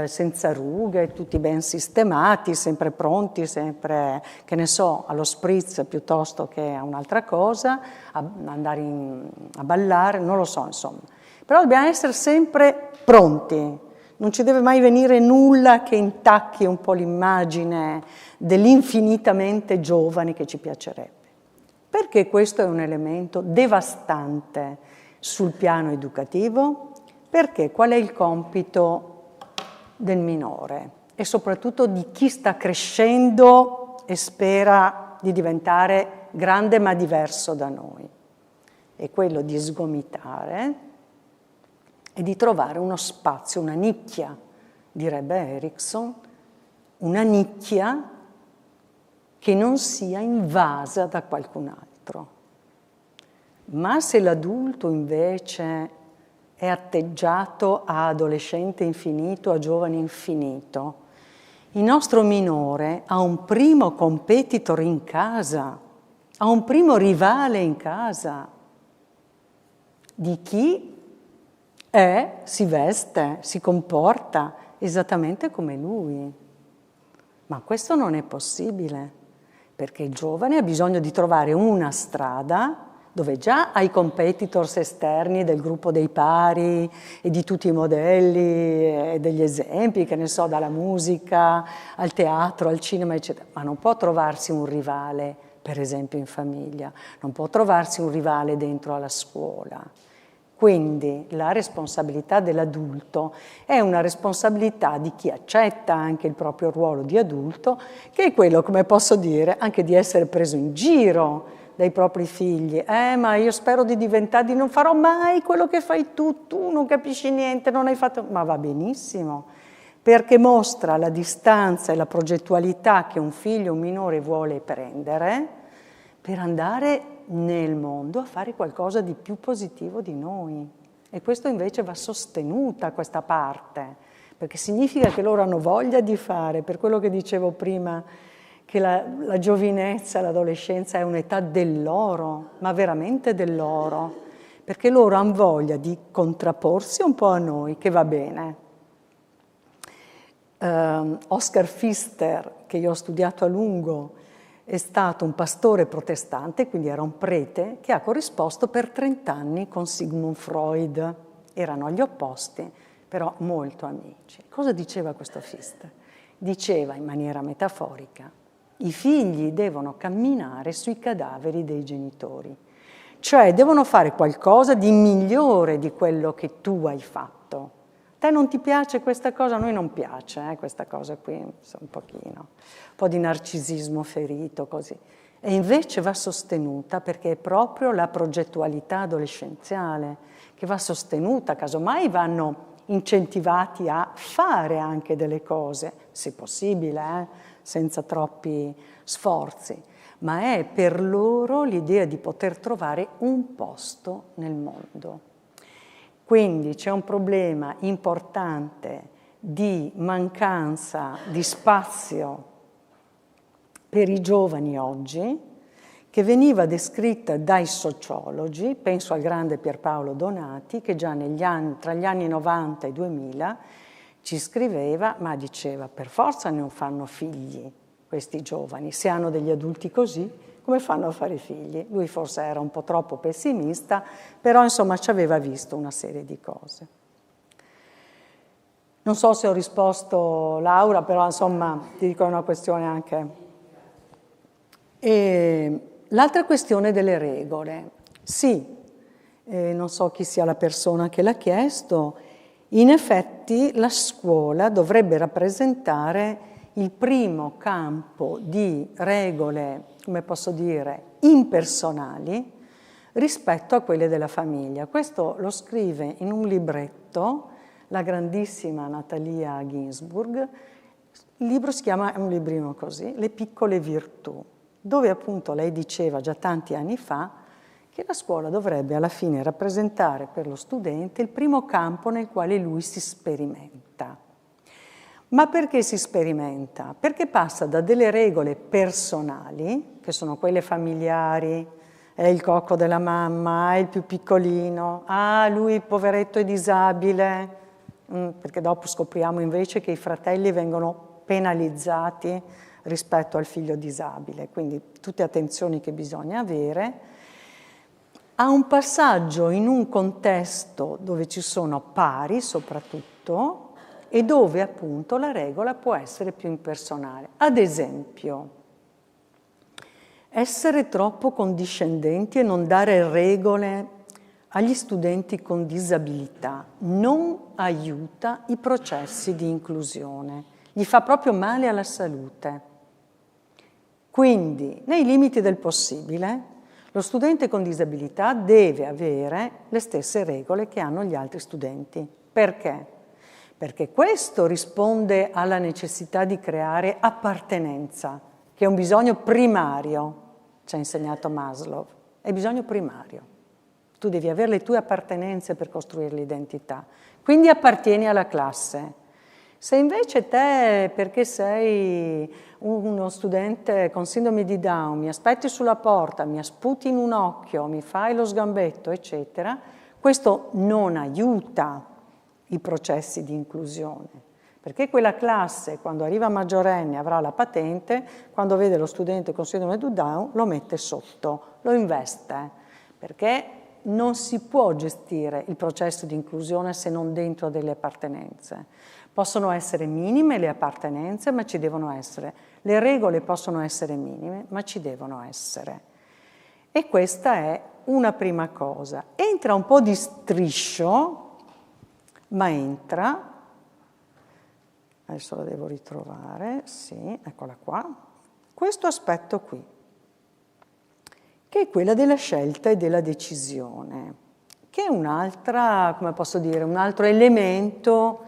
senza rughe, tutti ben sistemati, sempre pronti, sempre, che ne so, allo spritz piuttosto che a un'altra cosa, a andare a ballare, non lo so, insomma. Però dobbiamo essere sempre pronti. Non ci deve mai venire nulla che intacchi un po' l'immagine dell'infinitamente giovane che ci piacerebbe. Perché questo è un elemento devastante sul piano educativo? Perché qual è il compito del minore e soprattutto di chi sta crescendo e spera di diventare grande ma diverso da noi? È quello di sgomitare e di trovare uno spazio, una nicchia, direbbe Erickson, una nicchia che non sia invasa da qualcun altro. Ma se l'adulto invece è atteggiato a adolescente infinito, a giovane infinito, il nostro minore ha un primo competitor in casa, ha un primo rivale in casa di chi si veste, si comporta esattamente come lui. Ma questo non è possibile, perché il giovane ha bisogno di trovare una strada dove già ha i competitors esterni del gruppo dei pari e di tutti i modelli e degli esempi, che ne so, dalla musica al teatro, al cinema, eccetera. Ma non può trovarsi un rivale, per esempio, in famiglia, non può trovarsi un rivale dentro alla scuola. Quindi la responsabilità dell'adulto è una responsabilità di chi accetta anche il proprio ruolo di adulto, che è quello, come posso dire, anche di essere preso in giro dai propri figli. Ma io spero di diventare, non farò mai quello che fai tu non capisci niente, non hai fatto... Ma va benissimo, perché mostra la distanza e la progettualità che un figlio, un minore vuole prendere per andare nel mondo a fare qualcosa di più positivo di noi. E questo invece va sostenuta, questa parte, perché significa che loro hanno voglia di fare, per quello che dicevo prima, che la giovinezza, l'adolescenza è un'età dell'oro, ma veramente dell'oro, perché loro hanno voglia di contrapporsi un po' a noi, che va bene. Oscar Pfister, che io ho studiato a lungo, è stato un pastore protestante, quindi era un prete, che ha corrisposto per 30 anni con Sigmund Freud. Erano agli opposti, però molto amici. Cosa diceva questo Pfister? Diceva in maniera metaforica: i figli devono camminare sui cadaveri dei genitori, cioè devono fare qualcosa di migliore di quello che tu hai fatto. Te non ti piace questa cosa? A noi non piace questa cosa qui, un po' di narcisismo ferito, così. E invece va sostenuta, perché è proprio la progettualità adolescenziale che va sostenuta, casomai vanno incentivati a fare anche delle cose, se possibile, senza troppi sforzi, ma è per loro l'idea di poter trovare un posto nel mondo. Quindi c'è un problema importante di mancanza di spazio per i giovani oggi, che veniva descritta dai sociologi, penso al grande Pierpaolo Donati, che già tra gli anni 90 e 2000 ci scriveva, ma diceva: per forza non fanno figli questi giovani, se hanno degli adulti così, come fanno a fare figli? Lui forse era un po' troppo pessimista, però insomma ci aveva visto una serie di cose. Non so se ho risposto, Laura, però insomma ti dico, è una questione anche. E l'altra questione delle regole. Sì, non so chi sia la persona che l'ha chiesto, in effetti la scuola dovrebbe rappresentare il primo campo di regole, come posso dire, impersonali rispetto a quelle della famiglia. Questo lo scrive in un libretto la grandissima Natalia Ginsburg. Il libro si chiama, è un librino così, Le piccole virtù, dove appunto lei diceva già tanti anni fa che la scuola dovrebbe alla fine rappresentare per lo studente il primo campo nel quale lui si sperimenta. Ma perché si sperimenta? Perché passa da delle regole personali, che sono quelle familiari, è il cocco della mamma, è il più piccolino, lui poveretto è disabile, perché dopo scopriamo invece che i fratelli vengono penalizzati rispetto al figlio disabile, quindi tutte attenzioni che bisogna avere, a un passaggio in un contesto dove ci sono pari soprattutto, e dove appunto la regola può essere più impersonale. Ad esempio, essere troppo condiscendenti e non dare regole agli studenti con disabilità non aiuta i processi di inclusione, gli fa proprio male alla salute. Quindi, nei limiti del possibile, lo studente con disabilità deve avere le stesse regole che hanno gli altri studenti. Perché? Perché questo risponde alla necessità di creare appartenenza, che è un bisogno primario, ci ha insegnato Maslow, è bisogno primario. Tu devi avere le tue appartenenze per costruire l'identità, quindi appartieni alla classe. Se invece te, perché sei uno studente con sindrome di Down, mi aspetti sulla porta, mi sputi in un occhio, mi fai lo sgambetto, eccetera, questo non aiuta i processi di inclusione, perché quella classe, quando arriva maggiorenne, avrà la patente, quando vede lo studente con sindrome di Down lo mette sotto, lo investe, perché non si può gestire il processo di inclusione se non dentro delle appartenenze. Possono essere minime le appartenenze, ma ci devono essere. Le regole possono essere minime, ma ci devono essere. E questa è una prima cosa. Entra un po' di striscio, ma entra, adesso la devo ritrovare, sì, eccola qua, questo aspetto qui, che è quella della scelta e della decisione, che è un'altra, come posso dire, un altro elemento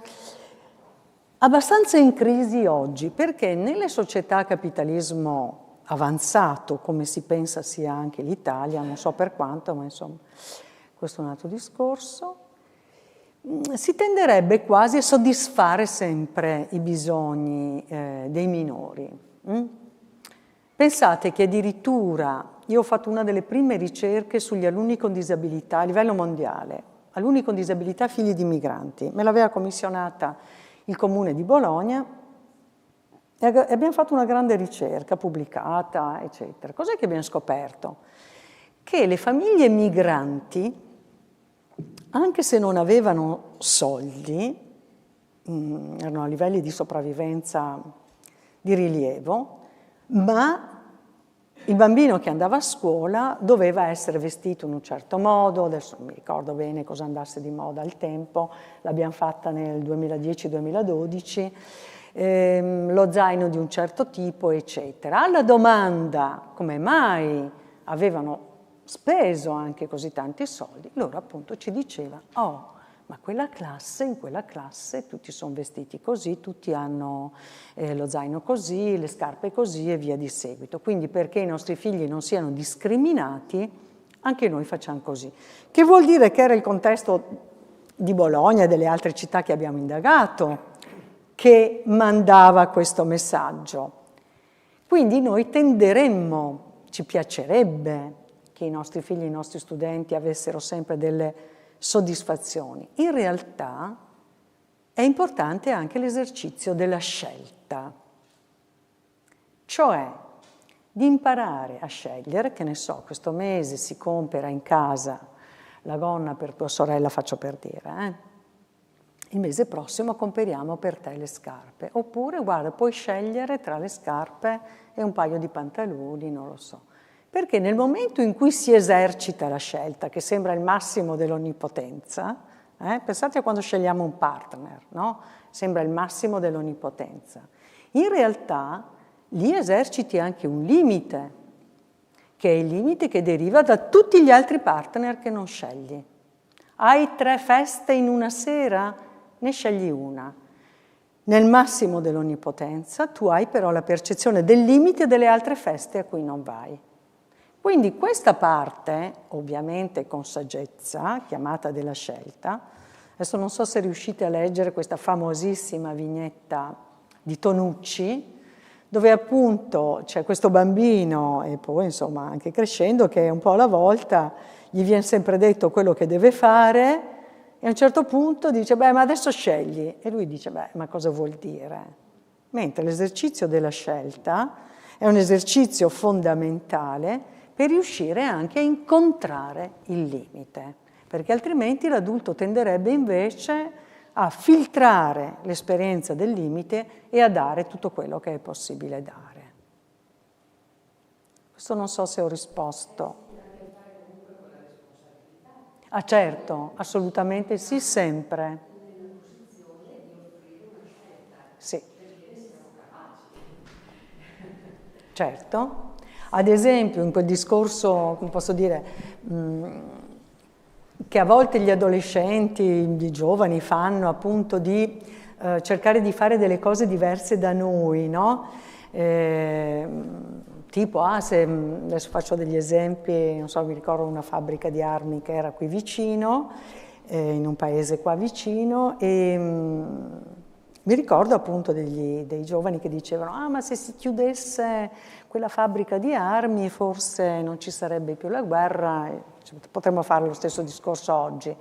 abbastanza in crisi oggi, perché nelle società a capitalismo avanzato, come si pensa sia anche l'Italia, non so per quanto, ma insomma, questo è un altro discorso, si tenderebbe quasi a soddisfare sempre i bisogni dei minori. Pensate che addirittura io ho fatto una delle prime ricerche sugli alunni con disabilità a livello mondiale, alunni con disabilità figli di migranti. Me l'aveva commissionata il Comune di Bologna e abbiamo fatto una grande ricerca pubblicata, eccetera. Cos'è che abbiamo scoperto? Che le famiglie migranti, anche se non avevano soldi, erano a livelli di sopravvivenza di rilievo, ma il bambino che andava a scuola doveva essere vestito in un certo modo, adesso non mi ricordo bene cosa andasse di moda al tempo, l'abbiamo fatta nel 2010-2012, lo zaino di un certo tipo, eccetera. Alla domanda come mai avevano speso anche così tanti soldi, loro appunto ci diceva, oh, ma in quella classe tutti sono vestiti così, tutti hanno lo zaino così, le scarpe così e via di seguito. Quindi perché i nostri figli non siano discriminati, anche noi facciamo così. Che vuol dire che era il contesto di Bologna e delle altre città che abbiamo indagato che mandava questo messaggio. Quindi noi tenderemmo, ci piacerebbe che i nostri figli, i nostri studenti avessero sempre delle soddisfazioni. In realtà è importante anche l'esercizio della scelta, cioè di imparare a scegliere, che ne so, questo mese si compera in casa la gonna per tua sorella, faccio per dire, il mese prossimo comperiamo per te le scarpe, oppure guarda, puoi scegliere tra le scarpe e un paio di pantaloni, non lo so. Perché nel momento in cui si esercita la scelta, che sembra il massimo dell'onnipotenza, pensate a quando scegliamo un partner, no? Sembra il massimo dell'onnipotenza. In realtà lì eserciti anche un limite, che è il limite che deriva da tutti gli altri partner che non scegli. Hai 3 feste in una sera? Ne scegli una. Nel massimo dell'onnipotenza tu hai però la percezione del limite delle altre feste a cui non vai. Quindi questa parte, ovviamente con saggezza, chiamata della scelta, adesso non so se riuscite a leggere questa famosissima vignetta di Tonucci, dove appunto c'è questo bambino e poi insomma anche crescendo che un po' alla volta gli viene sempre detto quello che deve fare e a un certo punto dice beh ma adesso scegli e lui dice beh ma cosa vuol dire? Mentre l'esercizio della scelta è un esercizio fondamentale per riuscire anche a incontrare il limite, perché altrimenti l'adulto tenderebbe invece a filtrare l'esperienza del limite e a dare tutto quello che è possibile dare. Questo non so se ho risposto. Ah certo, assolutamente sì, sempre. Sì. Certo. Ad esempio, in quel discorso, come posso dire, che a volte gli adolescenti, i giovani fanno appunto di cercare di fare delle cose diverse da noi, no? Tipo, adesso faccio degli esempi, non so, mi ricordo una fabbrica di armi che era qui vicino, in un paese qua vicino, e mi ricordo appunto dei giovani che dicevano ma se si chiudesse quella fabbrica di armi forse non ci sarebbe più la guerra, potremmo fare lo stesso discorso oggi.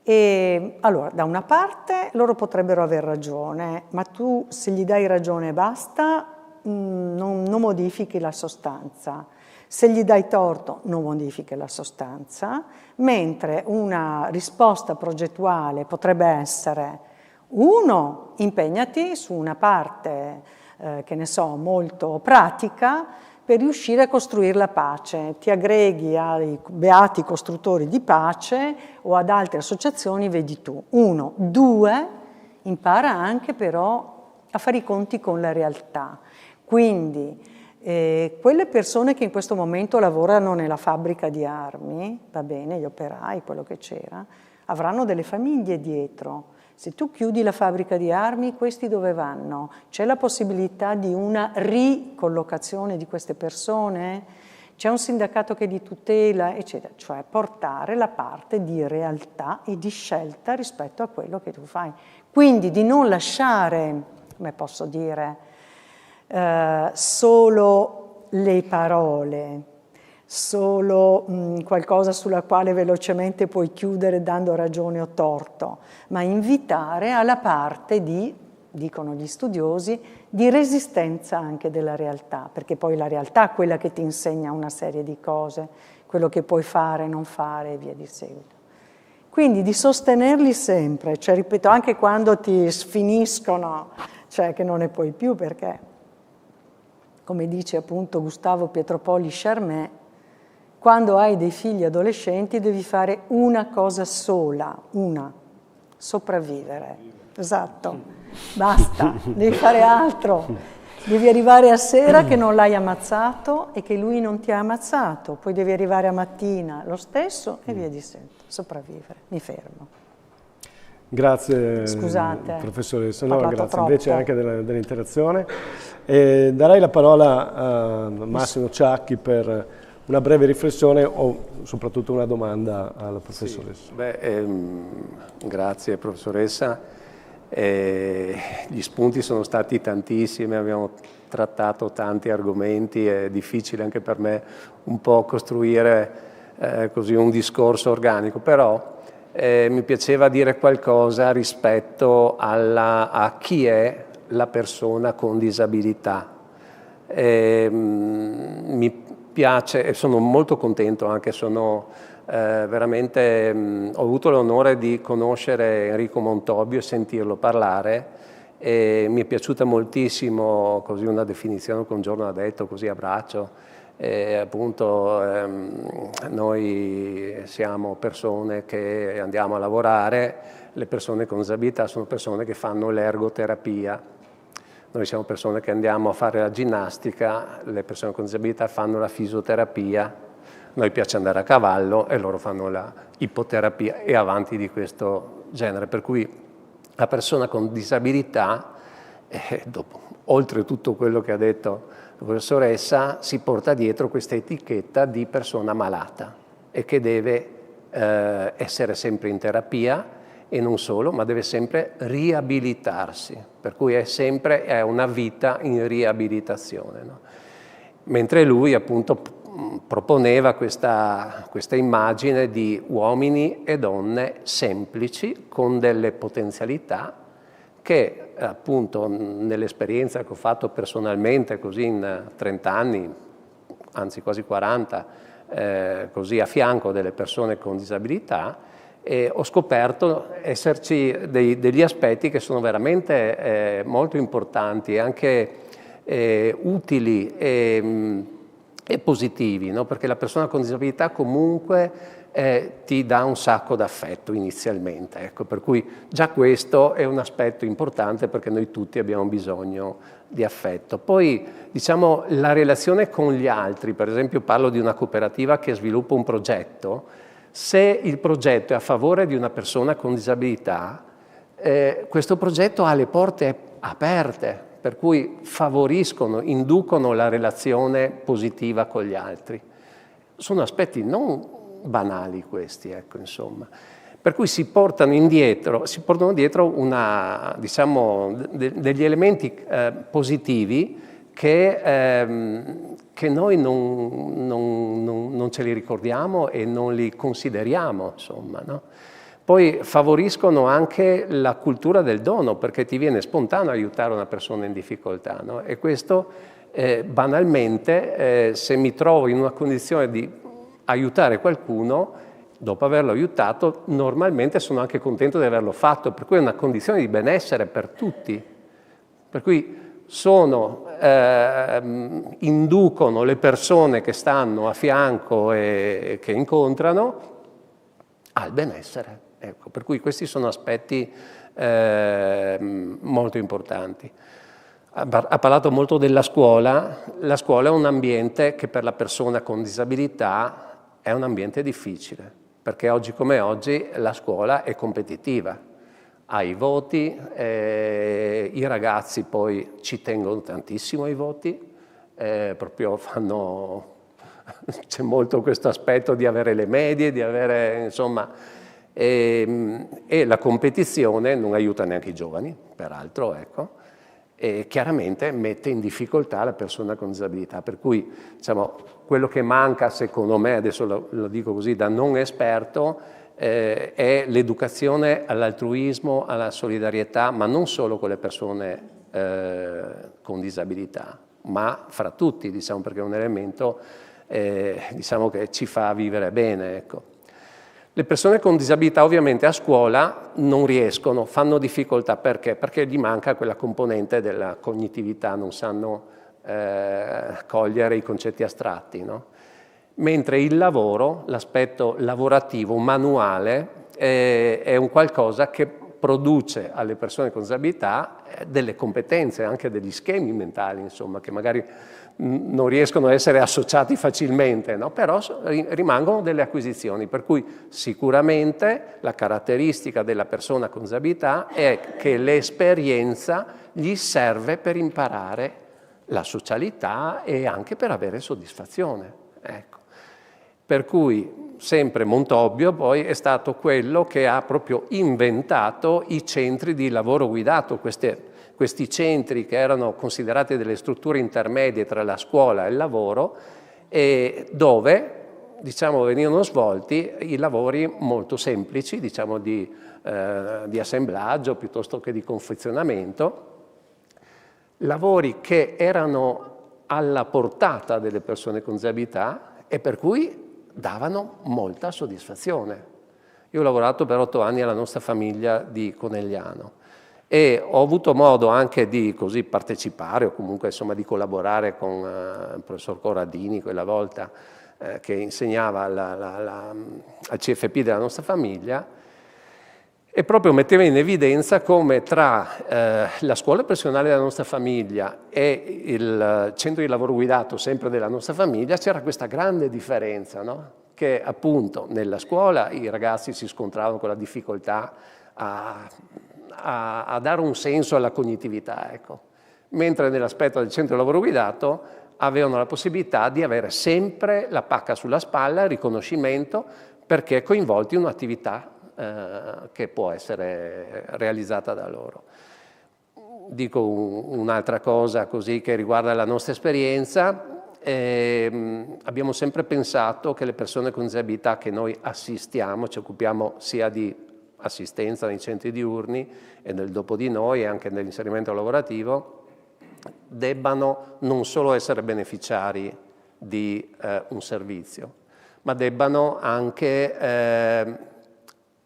E allora, da una parte loro potrebbero aver ragione, ma tu se gli dai ragione e basta, non modifichi la sostanza. Se gli dai torto, non modifichi la sostanza, mentre una risposta progettuale potrebbe essere: 1, impegnati su una parte, che ne so, molto pratica, per riuscire a costruire la pace. Ti aggreghi ai beati costruttori di pace o ad altre associazioni, vedi tu. 1. 2, impara anche però a fare i conti con la realtà. Quindi quelle persone che in questo momento lavorano nella fabbrica di armi, va bene, gli operai, quello che c'era, avranno delle famiglie dietro. Se tu chiudi la fabbrica di armi, questi dove vanno? C'è la possibilità di una ricollocazione di queste persone? c'è un sindacato che di tutela, eccetera, cioè portare la parte di realtà e di scelta rispetto a quello che tu fai. Quindi di non lasciare, come posso dire, solo le parole, solo qualcosa sulla quale velocemente puoi chiudere dando ragione o torto, ma invitare alla parte di, dicono gli studiosi, di resistenza anche della realtà, perché poi la realtà è quella che ti insegna una serie di cose, quello che puoi fare, non fare e via di seguito. Quindi di sostenerli sempre, cioè ripeto, anche quando ti sfiniscono, cioè che non ne puoi più, perché, come dice appunto Gustavo Pietropoli Charmet, quando hai dei figli adolescenti devi fare una cosa sola, una, sopravvivere. Esatto, basta, devi fare altro. Devi arrivare a sera che non l'hai ammazzato e che lui non ti ha ammazzato, poi devi arrivare a mattina lo stesso e via di seguito, sopravvivere. Mi fermo. Grazie. Scusate, professoressa. No, grazie troppo. invece anche dell'interazione. Darei la parola a Massimo Ciacchi per una breve riflessione o soprattutto una domanda alla professoressa. Sì, grazie professoressa. Gli spunti sono stati tantissimi, abbiamo trattato tanti argomenti, è difficile anche per me un po' costruire così un discorso organico, però mi piaceva dire qualcosa rispetto a chi è la persona con disabilità. Mi piace e sono molto contento, anche veramente ho avuto l'onore di conoscere Enrico Montobbio e sentirlo parlare, e mi è piaciuta moltissimo così una definizione che un giorno ha detto così a braccio, appunto noi siamo persone che andiamo a lavorare, le persone con disabilità sono persone che fanno l'ergoterapia, noi siamo persone che andiamo a fare la ginnastica, le persone con disabilità fanno la fisioterapia, noi piace andare a cavallo e loro fanno la ipoterapia e avanti di questo genere. Per cui la persona con disabilità, dopo, oltre tutto quello che ha detto la professoressa, si porta dietro questa etichetta di persona malata e che deve essere sempre in terapia e non solo, ma deve sempre riabilitarsi. Per cui è una vita in riabilitazione, no? Mentre lui appunto proponeva questa immagine di uomini e donne semplici con delle potenzialità che appunto nell'esperienza che ho fatto personalmente così in 30 anni, anzi quasi 40, così a fianco delle persone con disabilità, ho scoperto esserci degli aspetti che sono veramente molto importanti e anche utili e positivi, no? Perché la persona con disabilità comunque ti dà un sacco d'affetto inizialmente, ecco, per cui già questo è un aspetto importante perché noi tutti abbiamo bisogno di affetto. Poi diciamo la relazione con gli altri, per esempio parlo di una cooperativa che sviluppa un progetto, se il progetto è a favore di una persona con disabilità, questo progetto ha le porte aperte, per cui favoriscono, inducono la relazione positiva con gli altri. Sono aspetti non banali questi, ecco, insomma. Per cui si portano dietro degli elementi positivi che noi non ce li ricordiamo e non li consideriamo, insomma, no? Poi favoriscono anche la cultura del dono, perché ti viene spontaneo aiutare una persona in difficoltà, no? E questo banalmente, se mi trovo in una condizione di aiutare qualcuno, dopo averlo aiutato, normalmente sono anche contento di averlo fatto, per cui è una condizione di benessere per tutti. Per cui inducono le persone che stanno a fianco e che incontrano al benessere. Ecco, per cui questi sono aspetti molto importanti. Ha parlato molto della scuola. La scuola è un ambiente che per la persona con disabilità è un ambiente difficile, perché oggi come oggi la scuola è competitiva. Ha i voti, i ragazzi poi ci tengono tantissimo ai voti, proprio fanno c'è molto questo aspetto di avere le medie, di avere, insomma, e la competizione non aiuta neanche i giovani, peraltro, ecco, e chiaramente mette in difficoltà la persona con disabilità, per cui, diciamo, quello che manca, secondo me, adesso lo dico così da non esperto, è l'educazione all'altruismo, alla solidarietà, ma non solo con le persone con disabilità, ma fra tutti, diciamo, perché è un elemento diciamo, che ci fa vivere bene, ecco. Le persone con disabilità ovviamente a scuola non riescono, fanno difficoltà, perché? Perché gli manca quella componente della cognitività, non sanno cogliere i concetti astratti, no? Mentre il lavoro, l'aspetto lavorativo, manuale, è un qualcosa che produce alle persone con disabilità delle competenze, anche degli schemi mentali, insomma, che magari non riescono a essere associati facilmente, no? Però rimangono delle acquisizioni, per cui sicuramente la caratteristica della persona con disabilità è che l'esperienza gli serve per imparare la socialità e anche per avere soddisfazione, ecco. Per cui sempre Montobbio poi è stato quello che ha proprio inventato i centri di lavoro guidato, questi centri che erano considerati delle strutture intermedie tra la scuola e il lavoro, e dove, diciamo, venivano svolti i lavori molto semplici, diciamo di assemblaggio piuttosto che di confezionamento, lavori che erano alla portata delle persone con disabilità e per cui davano molta soddisfazione. Io ho lavorato per 8 anni alla nostra famiglia di Conegliano e ho avuto modo anche di così partecipare o comunque, insomma, di collaborare con il professor Corradini quella volta che insegnava al CFP della nostra famiglia, e proprio metteva in evidenza come tra la scuola professionale della nostra famiglia e il centro di lavoro guidato sempre della nostra famiglia c'era questa grande differenza, no? Che appunto nella scuola i ragazzi si scontravano con la difficoltà a dare un senso alla cognitività, ecco. Mentre nell'aspetto del centro di lavoro guidato avevano la possibilità di avere sempre la pacca sulla spalla, il riconoscimento, perché coinvolti in un'attività che può essere realizzata da loro. Dico un'altra cosa così che riguarda la nostra esperienza. Abbiamo sempre pensato che le persone con disabilità che noi assistiamo, ci occupiamo sia di assistenza nei centri diurni e nel dopo di noi e anche nell'inserimento lavorativo, debbano non solo essere beneficiari di un servizio, ma debbano anche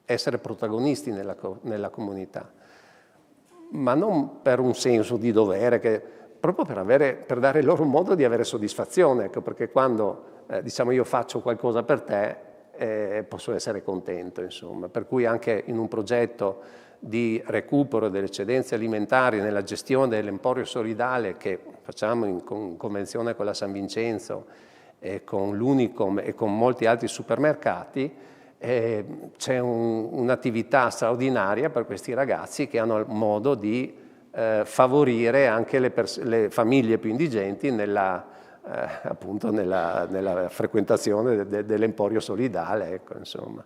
essere protagonisti nella comunità, ma non per un senso di dovere, proprio per dare loro un modo di avere soddisfazione, ecco, perché quando diciamo io faccio qualcosa per te posso essere contento, insomma. Per cui anche in un progetto di recupero delle eccedenze alimentari nella gestione dell'emporio solidale che facciamo in convenzione con la San Vincenzo e con l'Unicom e con molti altri supermercati, c'è un'attività straordinaria per questi ragazzi che hanno modo di favorire anche le famiglie più indigenti appunto nella frequentazione dell'emporio solidale, ecco, insomma.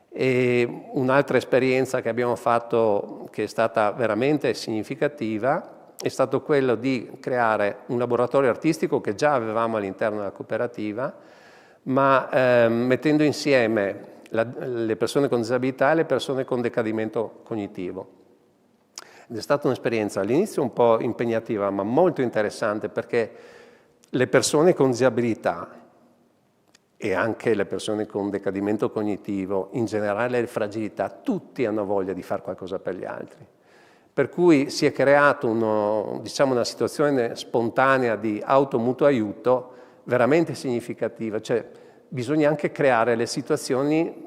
E un'altra esperienza che abbiamo fatto che è stata veramente significativa è stato quello di creare un laboratorio artistico che già avevamo all'interno della cooperativa, ma mettendo insieme le persone con disabilità e le persone con decadimento cognitivo. Ed è stata un'esperienza all'inizio un po' impegnativa, ma molto interessante, perché le persone con disabilità e anche le persone con decadimento cognitivo, in generale le fragilità, tutti hanno voglia di fare qualcosa per gli altri. Per cui si è creato una situazione spontanea di automutuo aiuto veramente significativa, cioè bisogna anche creare le situazioni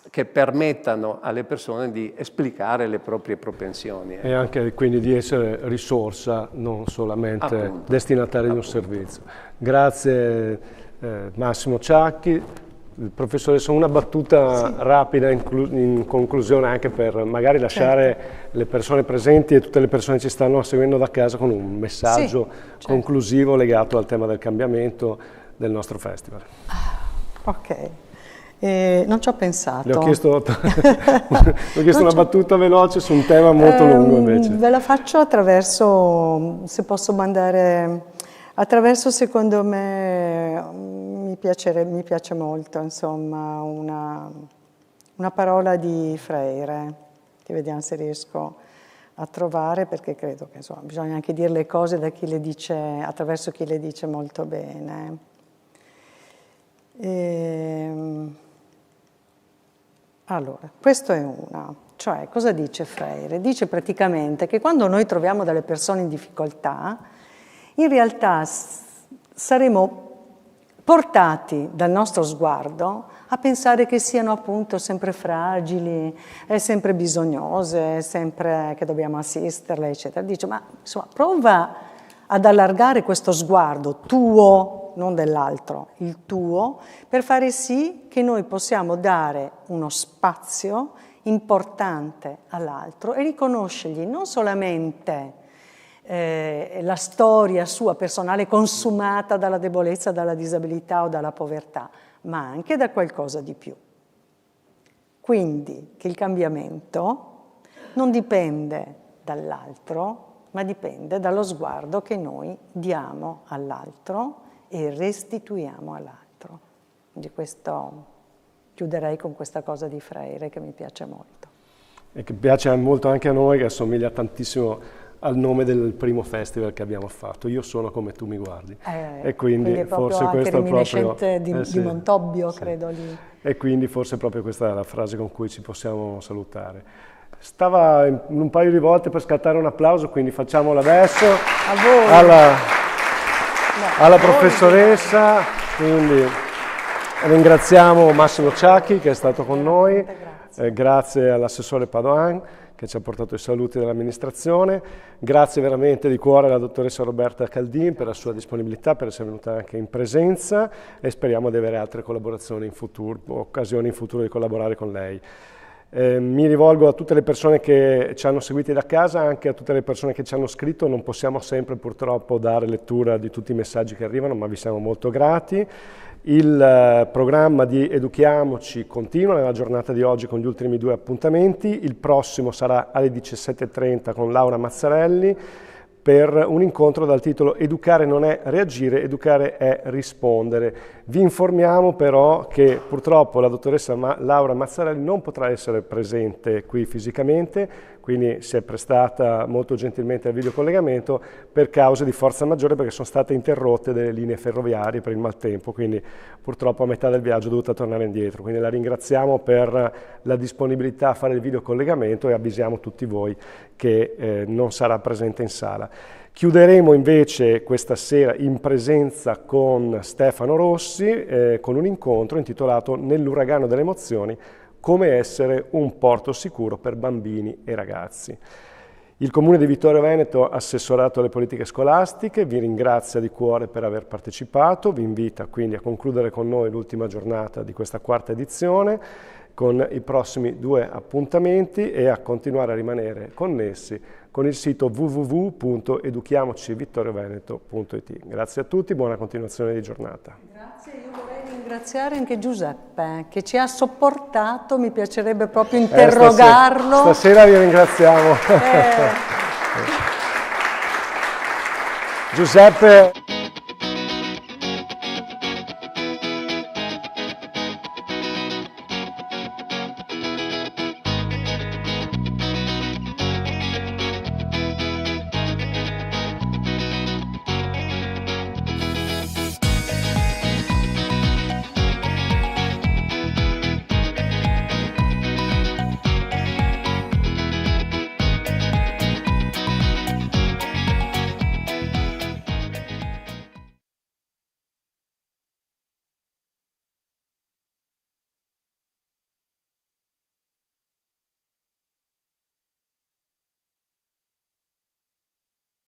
che permettano alle persone di esplicare le proprie propensioni. E anche quindi di essere risorsa, non solamente destinataria di un servizio. Grazie Massimo Ciacchi. Professoressa, una battuta rapida in conclusione, anche per magari lasciare le persone presenti e tutte le persone che ci stanno seguendo da casa con un messaggio conclusivo legato al tema del cambiamento, del nostro festival. Ok. Non ci ho pensato. Le ho chiesto una battuta veloce su un tema molto lungo invece. Ve la faccio attraverso, se posso mandare, attraverso secondo me, mi piace molto, insomma, una parola di Freire, che vediamo se riesco a trovare, perché credo che insomma, bisogna anche dire le cose da chi le dice, attraverso chi le dice molto bene. Allora, questo è una, cioè cosa dice Freire? Dice praticamente che quando noi troviamo delle persone in difficoltà, in realtà saremo portati dal nostro sguardo a pensare che siano appunto sempre fragili, sempre bisognose, sempre che dobbiamo assisterle, eccetera. Dice, ma insomma, prova ad allargare questo sguardo tuo, non dell'altro, il tuo, per fare sì che noi possiamo dare uno spazio importante all'altro e riconoscergli non solamente la storia sua personale consumata dalla debolezza, dalla disabilità o dalla povertà, ma anche da qualcosa di più. Quindi che il cambiamento non dipende dall'altro, ma dipende dallo sguardo che noi diamo all'altro e restituiamo all'altro. Di questo chiuderei con questa cosa di Freire che mi piace molto. E che piace molto anche a noi, che assomiglia tantissimo al nome del primo festival che abbiamo fatto. Io sono come tu mi guardi. E quindi è forse questo è proprio di Montobbio, sì. Credo lì. E quindi forse proprio questa è la frase con cui ci possiamo salutare. Stava in un paio di volte per scattare un applauso, quindi facciamolo adesso. A voi. Alla professoressa, quindi ringraziamo Massimo Ciacchi che è stato con noi, grazie all'assessore Padoan che ci ha portato i saluti dell'amministrazione, grazie veramente di cuore alla dottoressa Roberta Caldin per la sua disponibilità, per essere venuta anche in presenza e speriamo di avere altre collaborazioni in futuro, occasioni in futuro di collaborare con lei. Mi rivolgo a tutte le persone che ci hanno seguiti da casa, anche a tutte le persone che ci hanno scritto. Non possiamo sempre purtroppo dare lettura di tutti i messaggi che arrivano, ma vi siamo molto grati. Il programma di Educhiamoci continua nella giornata di oggi con gli ultimi 2 appuntamenti. Il prossimo sarà alle 17:30 con Laura Mazzarelli per un incontro dal titolo Educare non è reagire, educare è rispondere. Vi informiamo però che purtroppo la dottoressa Laura Mazzarelli non potrà essere presente qui fisicamente, quindi si è prestata molto gentilmente al videocollegamento per cause di forza maggiore, perché sono state interrotte delle linee ferroviarie per il maltempo, quindi purtroppo a metà del viaggio è dovuta tornare indietro. Quindi la ringraziamo per la disponibilità a fare il videocollegamento e avvisiamo tutti voi che non sarà presente in sala. Chiuderemo invece questa sera in presenza con Stefano Rossi con un incontro intitolato Nell'uragano delle emozioni, come essere un porto sicuro per bambini e ragazzi. Il Comune di Vittorio Veneto, assessorato alle politiche scolastiche, vi ringrazia di cuore per aver partecipato, vi invita quindi a concludere con noi l'ultima giornata di questa 4ª edizione con i prossimi 2 appuntamenti e a continuare a rimanere connessi con il sito www.educhiamocivittorioveneto.it. Grazie a tutti, buona continuazione di giornata. Grazie, io vorrei ringraziare anche Giuseppe che ci ha sopportato, mi piacerebbe proprio interrogarlo. Stasera vi ringraziamo. Giuseppe.